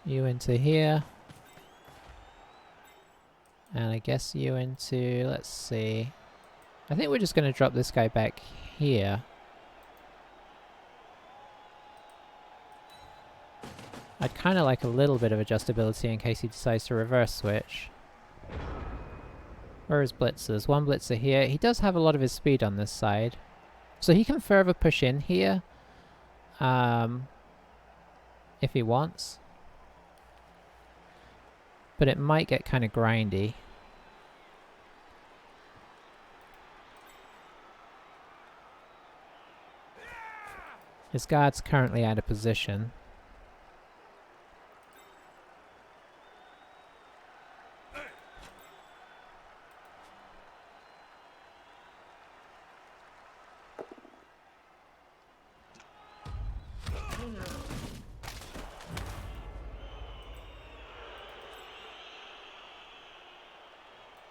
Speaker 1: You into here. And I guess you into, let's see. I think we're just going to drop this guy back here. I'd kind of like a little bit of adjustability in case he decides to reverse switch. Where are his blitzers? One blitzer here. He does have a lot of his speed on this side. So he can further push in here. If he wants. But it might get kind of grindy. His guard's currently out of position.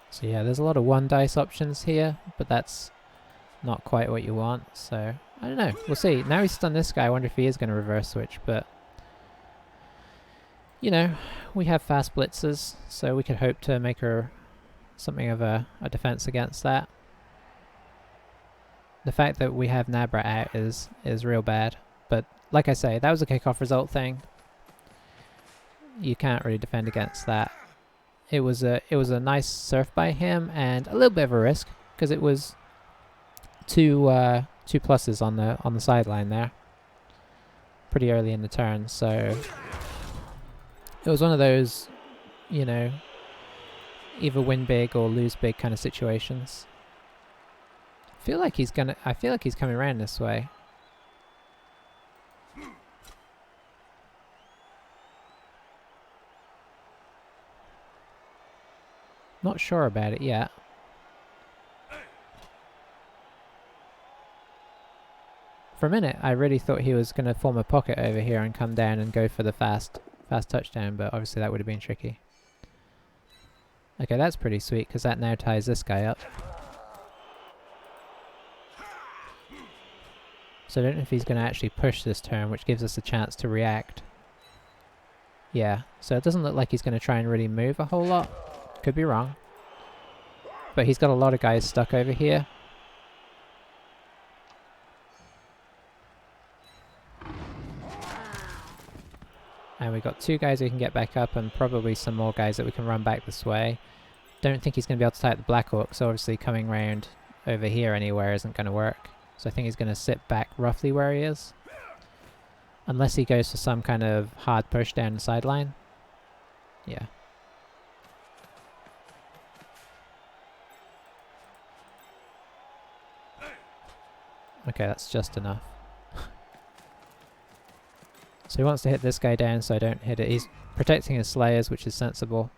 Speaker 1: So yeah, there's a lot of one dice options here, but that's not quite what you want, so I don't know, we'll see. Now he's stunned this guy, I wonder if he is going to reverse switch, but you know, we have fast blitzers, so we could hope to make her something of a defense against that. The fact that we have Nabra out is real bad, but like I say, that was a kickoff result thing. You can't really defend against that. It was a nice surf by him and a little bit of a risk because it was two pluses on the sideline there, pretty early in the turn. So it was one of those, you know, either win big or lose big kind of situations. I feel like he's coming around this way. Not sure about it yet. For a minute, I really thought he was going to form a pocket over here and come down and go for the fast touchdown, but obviously that would have been tricky. Okay, that's pretty sweet, because that now ties this guy up. So I don't know if he's going to actually push this turn, which gives us a chance to react. Yeah, so it doesn't look like he's going to try and really move a whole lot. Could be wrong. But he's got a lot of guys stuck over here. And we've got two guys we can get back up and probably some more guys that we can run back this way. Don't think he's going to be able to tie up the Black Orcs, so obviously coming round over here anywhere isn't going to work. So I think he's going to sit back roughly where he is. Unless he goes for some kind of hard push down the sideline. Yeah. Okay, that's just enough. So he wants to hit this guy down so I don't hit it. He's protecting his slayers, which is sensible.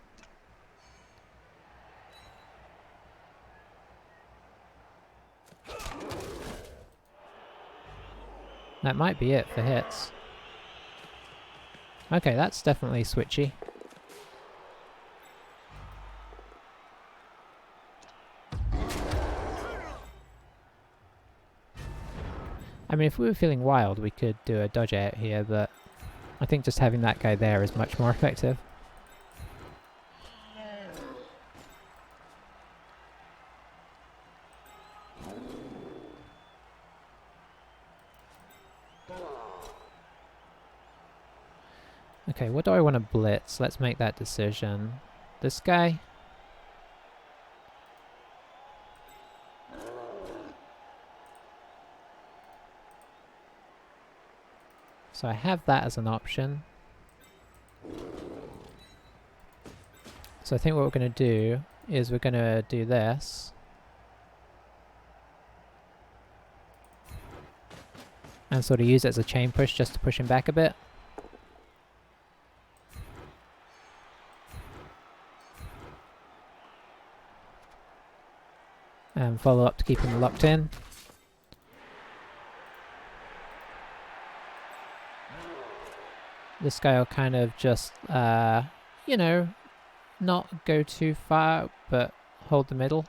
Speaker 1: That might be it for hits. Okay, that's definitely switchy. I mean, if we were feeling wild, we could do a dodge out here, but I think just having that guy there is much more effective. Okay, what do I want to blitz? Let's make that decision. This guy? So I have that as an option. So I think what we're going to do is we're going to do this. And sort of use it as a chain push just to push him back a bit. And follow up to keep him locked in. This guy will kind of just, you know, not go too far, but hold the middle.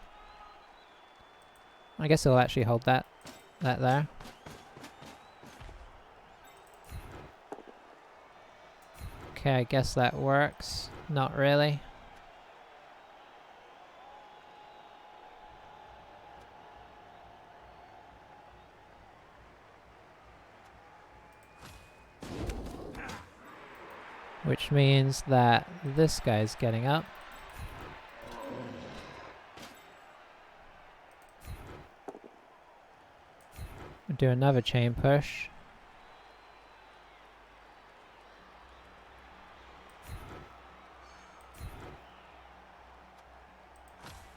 Speaker 1: I guess he'll actually hold that there. Okay, I guess that works. Not really. Which means that this guy's getting up. We'll do another chain push.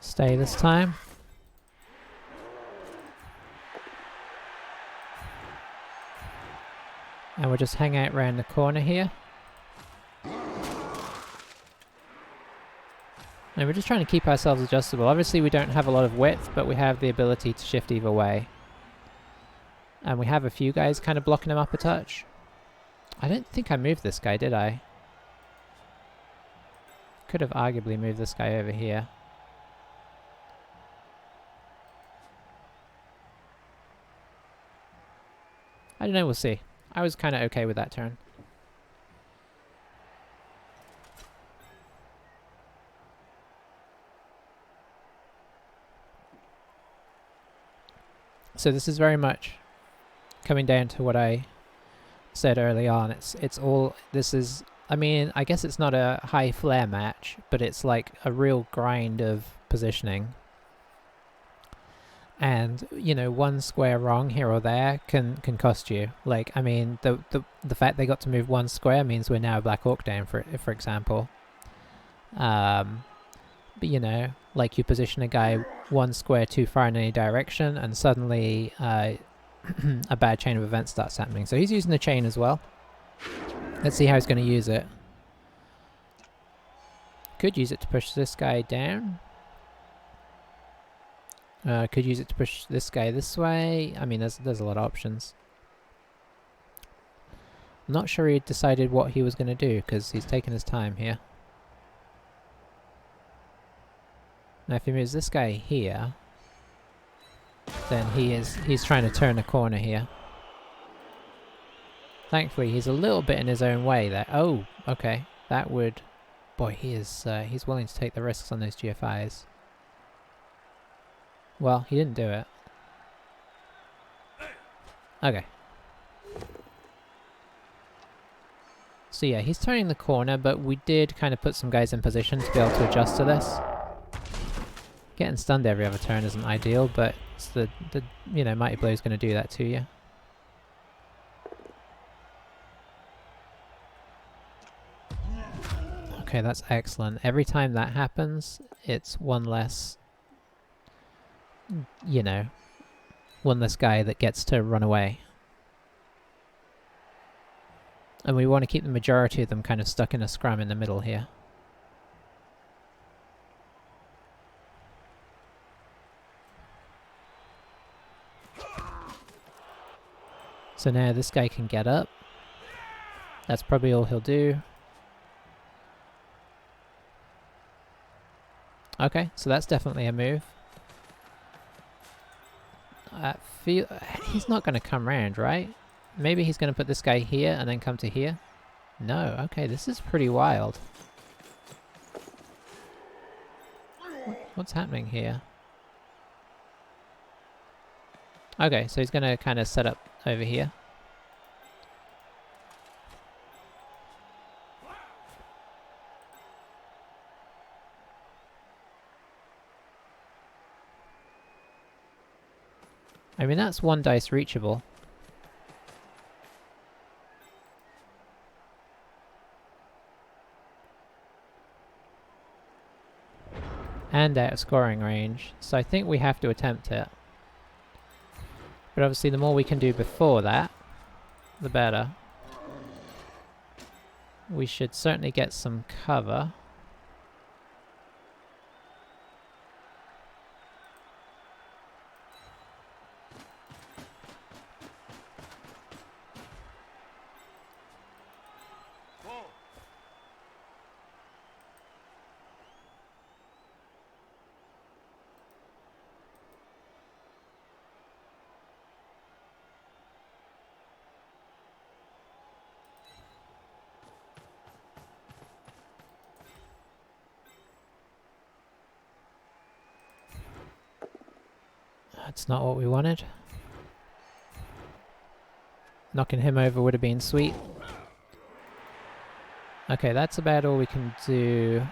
Speaker 1: Stay this time. And we'll just hang out around the corner here. And we're just trying to keep ourselves adjustable. Obviously we don't have a lot of width, but we have the ability to shift either way. And we have a few guys kind of blocking him up a touch. I don't think I moved this guy, did I? Could have arguably moved this guy over here. I don't know, we'll see. I was kind of okay with that turn. So this is very much coming down to what I said early on. It's all, this is, I mean, I guess it's not a high flare match, but it's like a real grind of positioning. And, you know, one square wrong here or there can cost you. Like, I mean, the fact they got to move one square means we're now a Black Orc down, for example. But, you know, like you position a guy one square too far in any direction and suddenly a bad chain of events starts happening. So he's using the chain as well. Let's see how he's going to use it. Could use it to push this guy down. Could use it to push this guy this way. I mean, there's a lot of options. I'm not sure he decided what he was going to do because he's taking his time here. Now if he moves this guy here, then he's trying to turn the corner here. Thankfully he's a little bit in his own way there. Oh, okay. That would... Boy, he's willing to take the risks on those GFIs. Well, he didn't do it. Okay. So yeah, he's turning the corner, but we did kind of put some guys in position to be able to adjust to this. Getting stunned every other turn isn't ideal, but it's the you know, Mighty Blow is going to do that to you. Okay, that's excellent. Every time that happens, it's one less, you know, one less guy that gets to run away. And we want to keep the majority of them kind of stuck in a scrum in the middle here. So now this guy can get up. That's probably all he'll do. Okay, so that's definitely a move. He's not going to come round, right? Maybe he's going to put this guy here and then come to here? No, okay, this is pretty wild. What's happening here? Okay, so he's going to kind of set up over here. I mean, that's one dice reachable. And out of scoring range, so I think we have to attempt it. But obviously the more we can do before that, the better. We should certainly get some cover. That's not what we wanted. Knocking him over would have been sweet. Okay, that's about all we can do.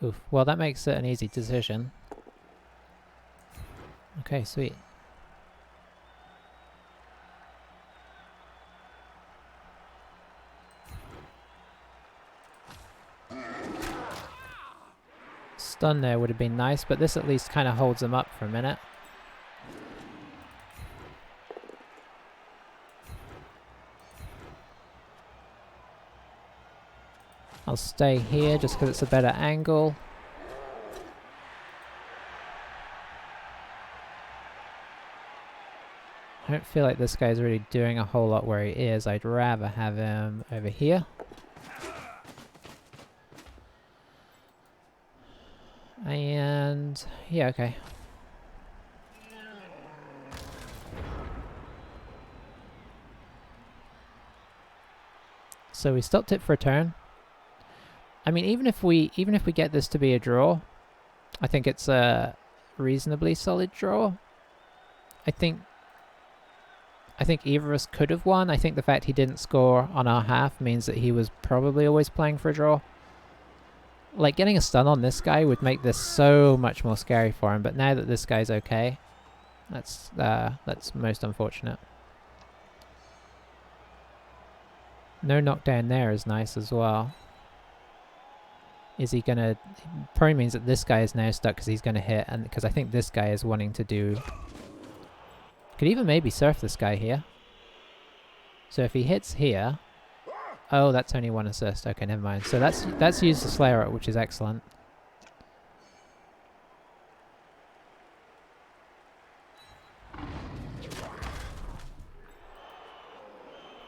Speaker 1: Oof. Well, that makes it an easy decision. Okay, sweet. Stun there would have been nice, but this at least kind of holds them up for a minute. I'll stay here just because it's a better angle. I don't feel like this guy's really doing a whole lot where he is. I'd rather have him over here. And yeah, okay. So we stopped it for a turn. I mean, even if we get this to be a draw, I think it's a reasonably solid draw. I think either of us could have won. I think the fact he didn't score on our half means that he was probably always playing for a draw. Like, getting a stun on this guy would make this so much more scary for him, but now that this guy's okay, that's most unfortunate. No knockdown there is nice as well. Is he gonna... probably means that this guy is now stuck because he's gonna hit, and because I think this guy is wanting to do... Could even maybe surf this guy here. So if he hits here... Oh, that's only one assist. Okay, never mind. So that's used the Slayer up, which is excellent.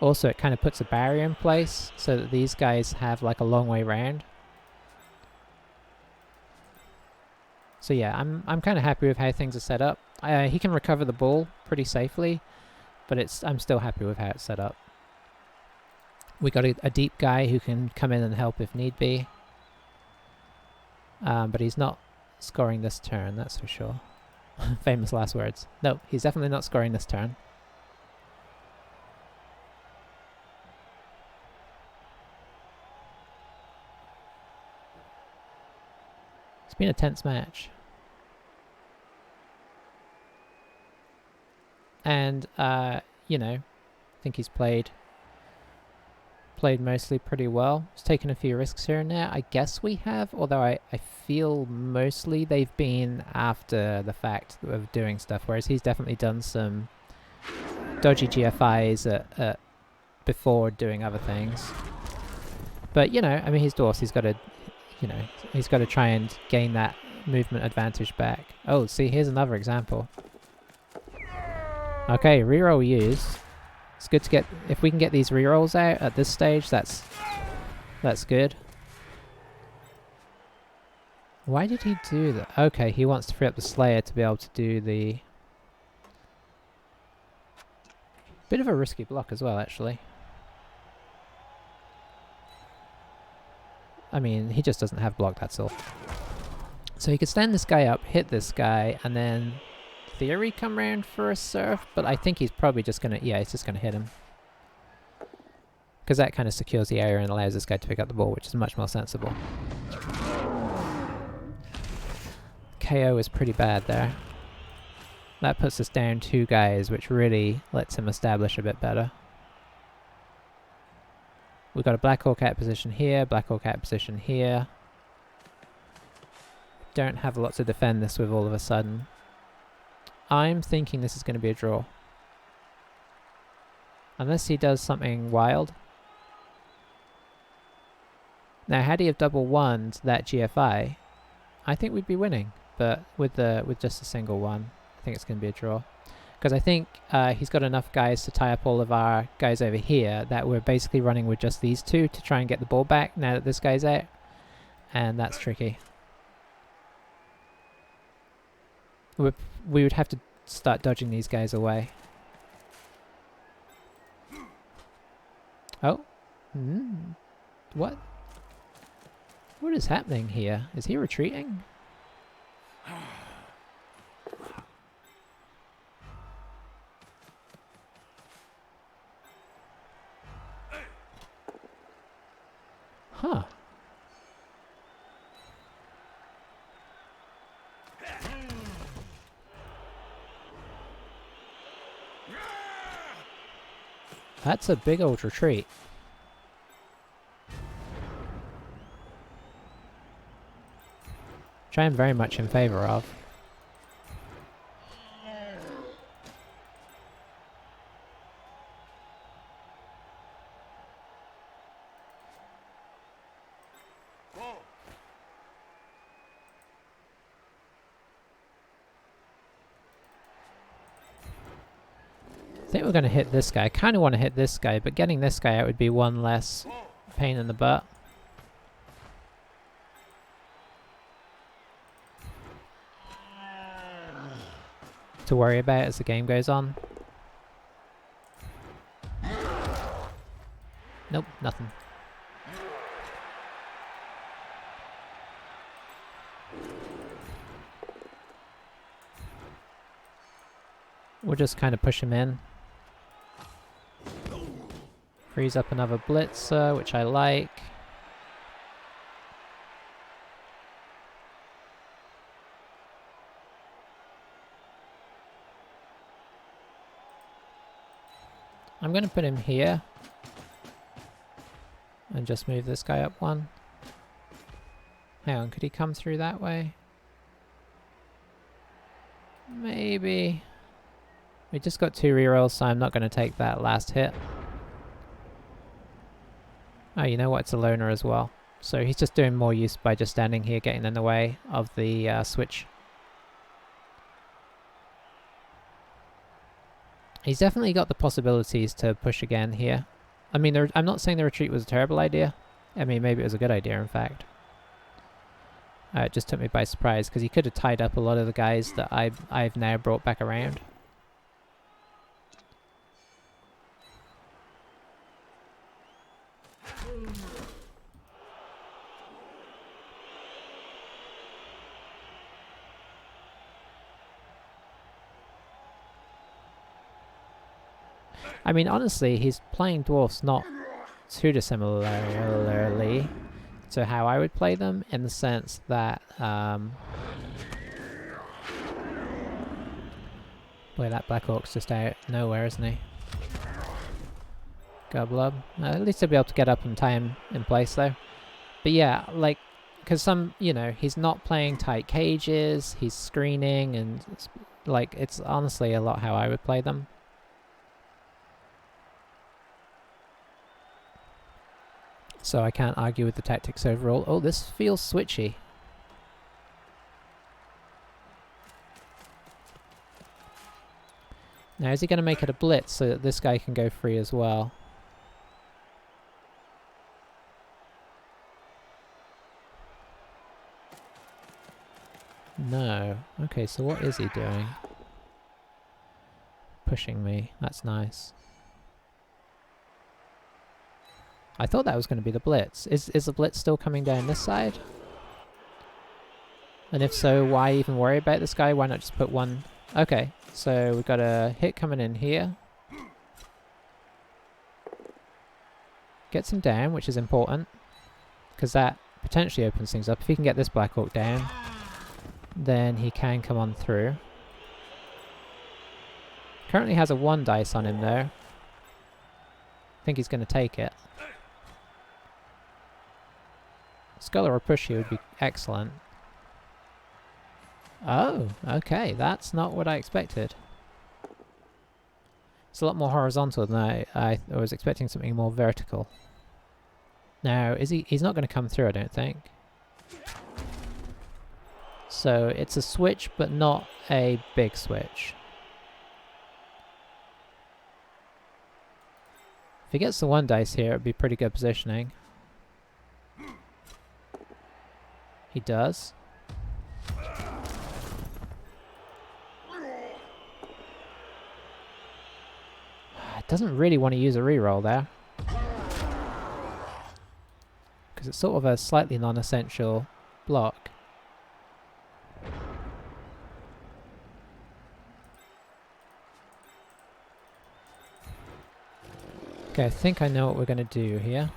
Speaker 1: Also, it kind of puts a barrier in place so that these guys have like a long way round. So yeah, I'm kind of happy with how things are set up. He can recover the ball pretty safely, but I'm still happy with how it's set up. We got a deep guy who can come in and help if need be. But he's not scoring this turn, that's for sure. Famous last words. No, he's definitely not scoring this turn. It's been a tense match. And, you know, I think he's played mostly pretty well. He's taken a few risks here and there. I guess we have, although I feel mostly they've been after the fact of doing stuff, whereas he's definitely done some dodgy GFIs before doing other things. But, you know, I mean, he's Dwarf. He's got to, you know, he's got to try and gain that movement advantage back. Oh, see, here's another example. Okay, reroll used. It's good to get, if we can get these rerolls out at this stage, that's good. Why did he do that? Okay, he wants to free up the Slayer to be able to do the... Bit of a risky block as well, actually. I mean, he just doesn't have block, that's all. So he could stand this guy up, hit this guy, and then... theory come round for a surf, but I think he's probably just gonna, yeah, he's just gonna hit him. Because that kind of secures the area and allows this guy to pick up the ball, which is much more sensible. KO is pretty bad there. That puts us down 2 guys, which really lets him establish a bit better. We've got a Black Hawk out position here, Black Hawk out position here. Don't have a lot to defend this with all of a sudden. I'm thinking this is going to be a draw. Unless he does something wild. Now, had he have double won that GFI, I think we'd be winning. But with just a single one, I think it's going to be a draw. Because I think he's got enough guys to tie up all of our guys over here that we're basically running with just these 2 to try and get the ball back now that this guy's out. And that's tricky. We would have to start dodging these guys away. Oh, Hmm? What? What is happening here? Is he retreating? Huh. That's a big old retreat. Which I am very much in favour of. I think we're going to hit this guy. I kind of want to hit this guy, but getting this guy out would be one less pain in the butt. To worry about as the game goes on. Nope, nothing. We'll just kind of push him in. Frees up another blitzer, which I like. I'm going to put him here. And just move this guy up one. Hang on, could he come through that way? Maybe. We just got 2 rerolls, so I'm not going to take that last hit. Oh, you know what? It's a loner as well. So he's just doing more use by just standing here, getting in the way of the switch. He's definitely got the possibilities to push again here. I mean, I'm not saying the retreat was a terrible idea. I mean, maybe it was a good idea, in fact. It just took me by surprise, because he could have tied up a lot of the guys that I've now brought back around. I mean, honestly, he's playing dwarfs not too dissimilarly to how I would play them, in the sense that, boy, that Black Orc's just out nowhere, isn't he? Gobblub. At least he'll be able to get up and tie him in place, though. But yeah, like, because you know, he's not playing tight cages, he's screening, and, like, it's honestly a lot how I would play them. So I can't argue with the tactics overall. Oh, this feels switchy. Now, is he going to make it a blitz so that this guy can go free as well? No. Okay, so what is he doing? Pushing me. That's nice. I thought that was going to be the blitz. Is the blitz still coming down this side? And if so, why even worry about this guy? Why not just put one... Okay, so we've got a hit coming in here. Gets him down, which is important, because that potentially opens things up. If he can get this Black Orc down, then he can come on through. Currently has a 1 dice on him though. I think he's going to take it. Sculler or Pushy would be excellent. Oh, okay, that's not what I expected. It's a lot more horizontal than I was expecting, something more vertical. Now, he's not going to come through, I don't think. So it's a switch, but not a big switch. If he gets the 1 dice here, it'd be pretty good positioning. He does. Doesn't really want to use a reroll there. because it's sort of a slightly non-essential block. Okay, I think I know what we're going to do here.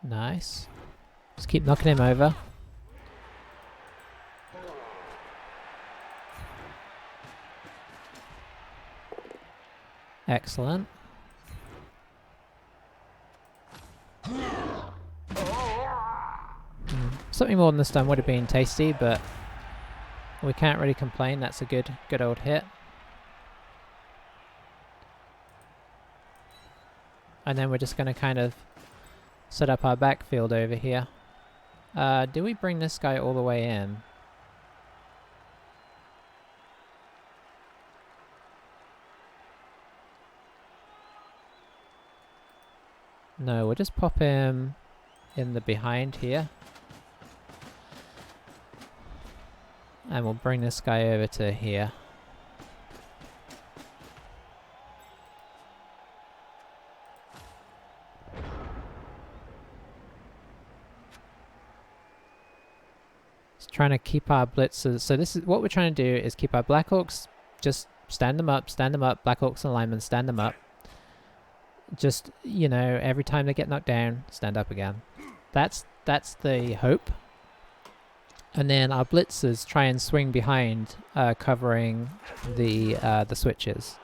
Speaker 1: Nice. Just keep knocking him over. Excellent. Something more than this time would have been tasty, but we can't really complain. That's a good old hit. And then we're just going to kind of set up our backfield over here. Do we bring this guy all the way in? No, we'll just pop him in the behind here. And we'll bring this guy over to here. Just trying to keep our blitzers. So this is what we're trying to do, is keep our Black Orcs, just stand them up, Black Orcs and linemen, stand them up. Just, you know, every time they get knocked down, stand up again. That's the hope. And then our blitzers try and swing behind, covering the switches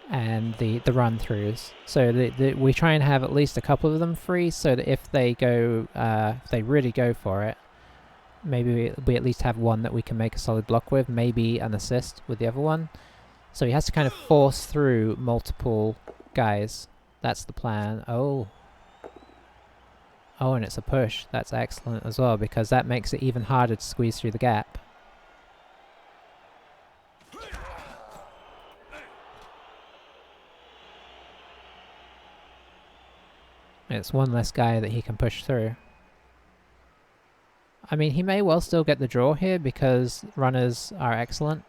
Speaker 1: and the run-throughs. So we try and have at least a couple of them free, so that if they go, if they really go for it, maybe we at least have one that we can make a solid block with, maybe an assist with the other one. So he has to kind of force through multiple guys. That's the plan. Oh, and it's a push. That's excellent as well, because that makes it even harder to squeeze through the gap. It's one less guy that he can push through. I mean, he may well still get the draw here because runners are excellent,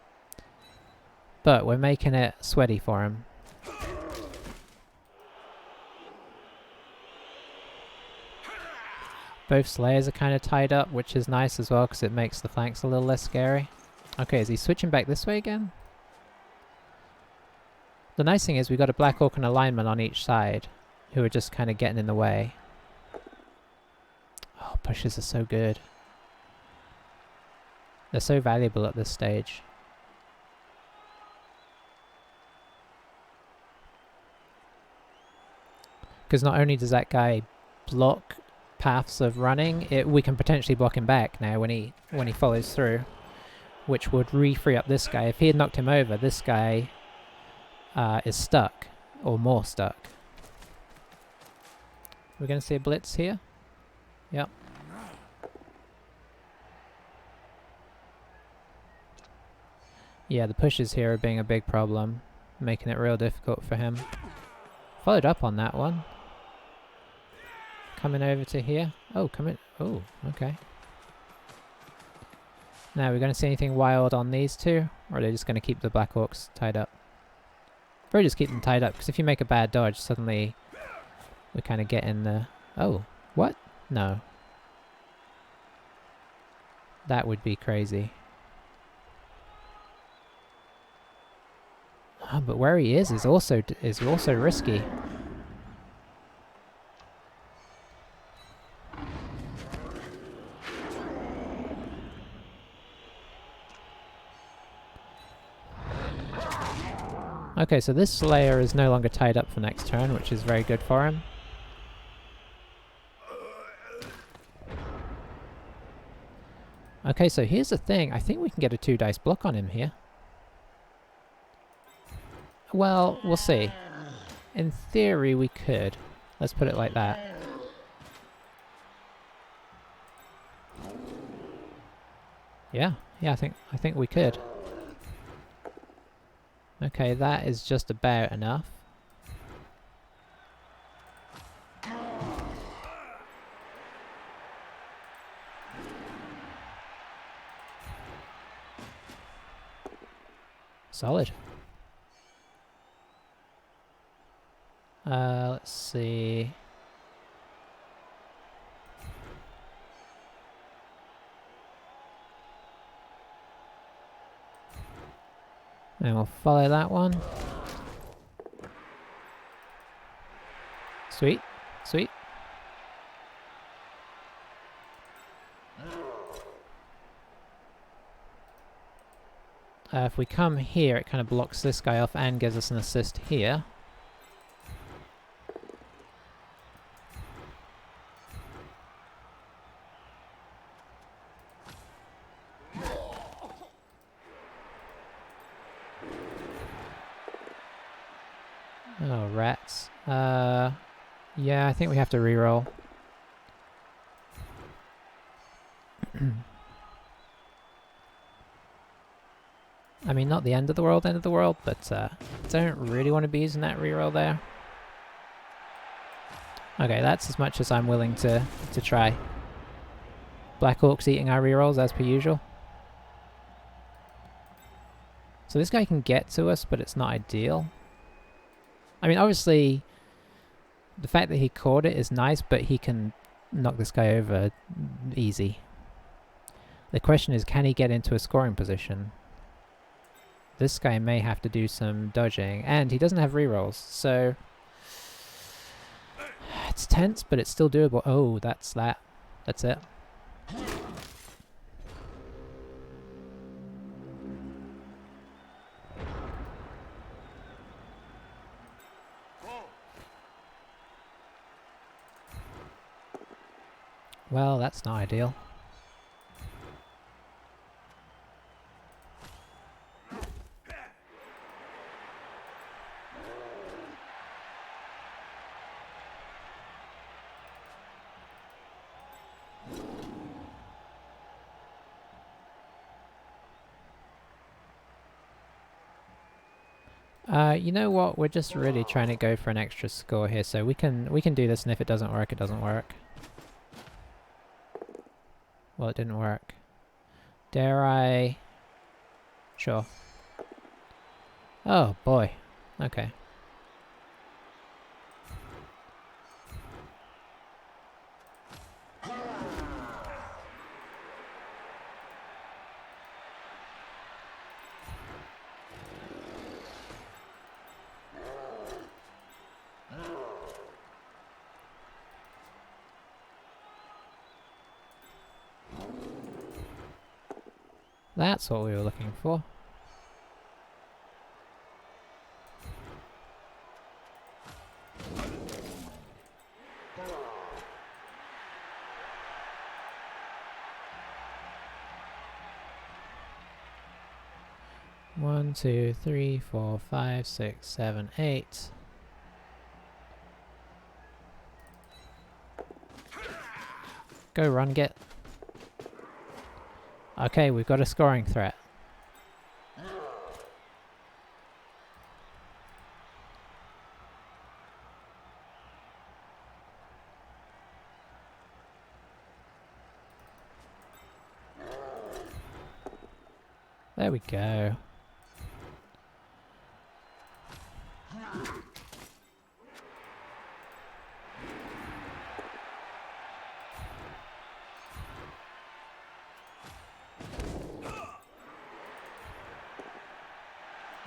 Speaker 1: but we're making it sweaty for him. Both Slayers are kind of tied up, which is nice as well because it makes the flanks a little less scary. Okay, is he switching back this way again? The nice thing is we've got a Black Orc and a lineman on each side who are just kind of getting in the way. Oh, pushes are so good. They're so valuable at this stage. Because not only does that guy block paths of running, we can potentially block him back now when he follows through, which would free up this guy. If he had knocked him over, this guy is stuck, or more stuck. We're going to see a blitz here. Yep. Yeah, the pushes here are being a big problem, making it real difficult for him. Followed up on that one. Coming over to here. Oh, come in. Oh, okay. Now, we're going to see anything wild on these two? Or are they just going to keep the Black Orcs tied up? Probably just keep them tied up, because if you make a bad dodge, suddenly we kind of get in the... Oh, what? No. That would be crazy. Oh, but where he is also risky. Okay, so this Slayer is no longer tied up for next turn, which is very good for him. Okay, so here's the thing. I think we can get a 2-dice block on him here. Well, we'll see. In theory, we could. Let's put it like that. Yeah, I think we could. Okay, that is just about enough. Solid. Let's see. And we'll follow that one. Sweet, sweet. If we come here, it kind of blocks this guy off and gives us an assist here. Oh, rats. Yeah, I think we have to reroll. I mean, not the end of the world, but don't really want to be using that reroll there. Okay, that's as much as I'm willing to try. Black Orcs eating our rerolls as per usual. So this guy can get to us, but it's not ideal. I mean, obviously, the fact that he caught it is nice, but he can knock this guy over easy. The question is, can he get into a scoring position? This guy may have to do some dodging, and he doesn't have rerolls, so it's tense, but it's still doable. Oh, that's that. That's it. Well, that's not ideal. You know what? We're just really trying to go for an extra score here, so we can do this, and if it doesn't work, it doesn't work. Well, it didn't work. Dare I? Sure. Oh boy. Okay. That's what we were looking for. One, two, three, 4, 5, 6, 7, 8. Go run, get. Okay, we've got a scoring threat. There we go.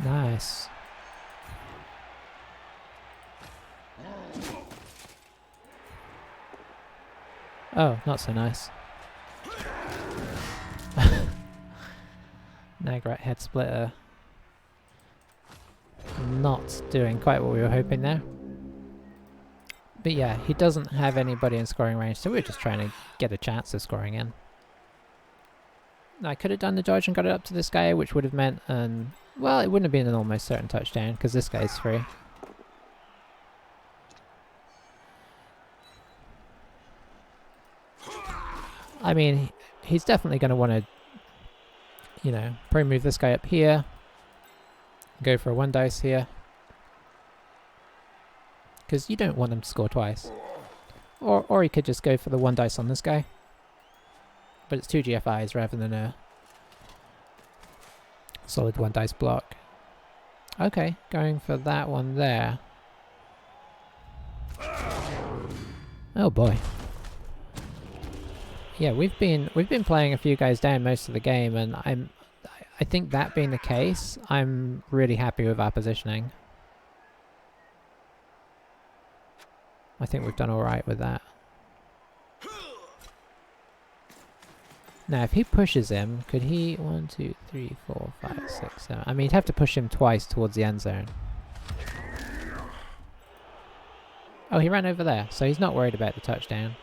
Speaker 1: Nice. Oh, not so nice. Nagrat head splitter. Not doing quite what we were hoping there. But yeah, he doesn't have anybody in scoring range, so we're just trying to get a chance of scoring in. I could have done the dodge and got it up to this guy, which would have meant, well, it wouldn't have been an almost certain touchdown, because this guy's free. I mean, he's definitely going to want to, you know, probably move this guy up here. Go for a 1 dice here. Because you don't want them to score twice. Or you could just go for the 1 dice on this guy. But it's 2 GFIs rather than a solid 1 dice block. Okay, going for that one there. Oh boy. Yeah, we've been playing a few guys down most of the game, and I think that being the case, I'm really happy with our positioning. I think we've done alright with that. Now, if he pushes him, could he... 1, 2, 3, 4, 5, 6, 7... I mean, he'd have to push him twice towards the end zone. Oh, he ran over there, so he's not worried about the touchdown.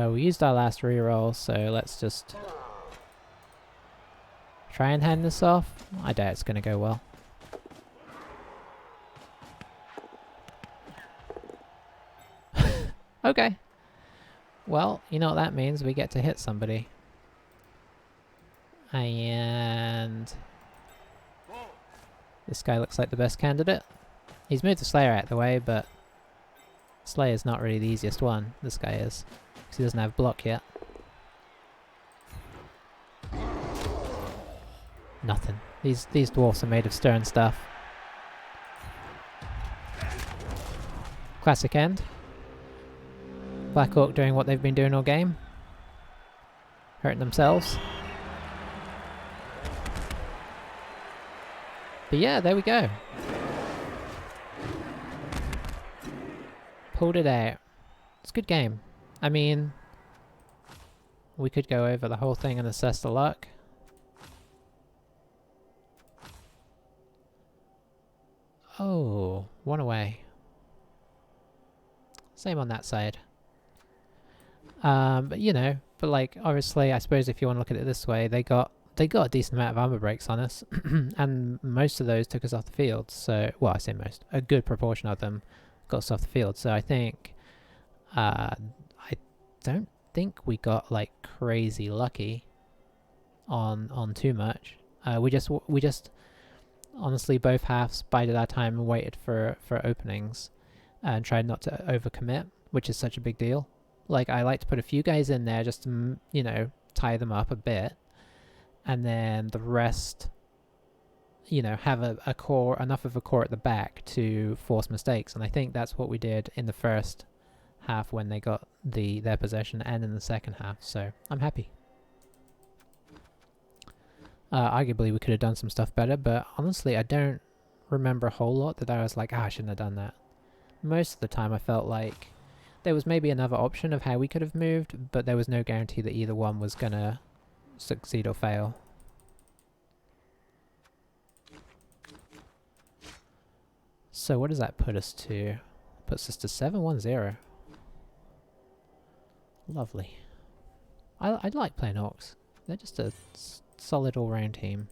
Speaker 1: We used our last reroll, so let's just try and hand this off. I doubt it's going to go well. Okay. Well, you know what that means. We get to hit somebody. And this guy looks like the best candidate. He's moved the Slayer out of the way, but Slayer's not really the easiest one. This guy is. Because he doesn't have block yet. Nothing. These dwarfs are made of stern stuff. Classic end. Black Orc doing what they've been doing all game. Hurting themselves. But yeah, there we go. Pulled it out. It's a good game. I mean, we could go over the whole thing and assess the luck. Oh, 1 away. Same on that side. But you know, like obviously, I suppose if you want to look at it this way, they got a decent amount of armor breaks on us, and most of those took us off the field. So, well, I say most, a good proportion of them got us off the field. So I think, I don't think we got like crazy lucky on too much. We just honestly both halves bided our time and waited for openings, and tried not to overcommit, which is such a big deal. Like, I like to put a few guys in there just to, you know, tie them up a bit. And then the rest, you know, have a core, enough of a core at the back to force mistakes. And I think that's what we did in the first half when they got their possession, and in the second half. So, I'm happy. Arguably, we could have done some stuff better, but honestly, I don't remember a whole lot that I was like, I shouldn't have done that. Most of the time, I felt like there was maybe another option of how we could have moved, but there was no guarantee that either one was gonna succeed or fail. So what does that put us to? Puts us to 7-1-0. Lovely. I like playing Orcs. They're just a solid all-round team.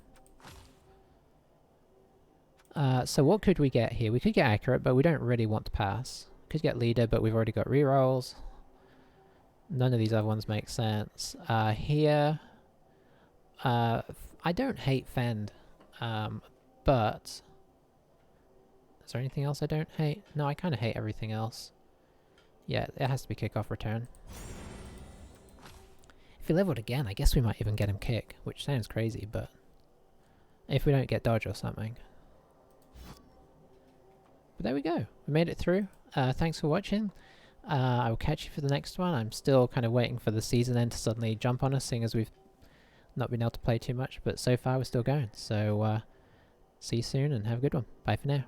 Speaker 1: So what could we get here? We could get accurate, but we don't really want to pass. Could get leader, but we've already got rerolls. None of these other ones make sense. Here, I don't hate fend, but is there anything else I don't hate? No, I kind of hate everything else. Yeah, it has to be kick off return. If he leveled again, I guess we might even get him kick, which sounds crazy, but if we don't get dodge or something. But there we go. We made it through. Thanks for watching. I will catch you for the next one. I'm still kind of waiting for the season end to suddenly jump on us, seeing as we've not been able to play too much, but so far we're still going. So, see you soon and have a good one. Bye for now.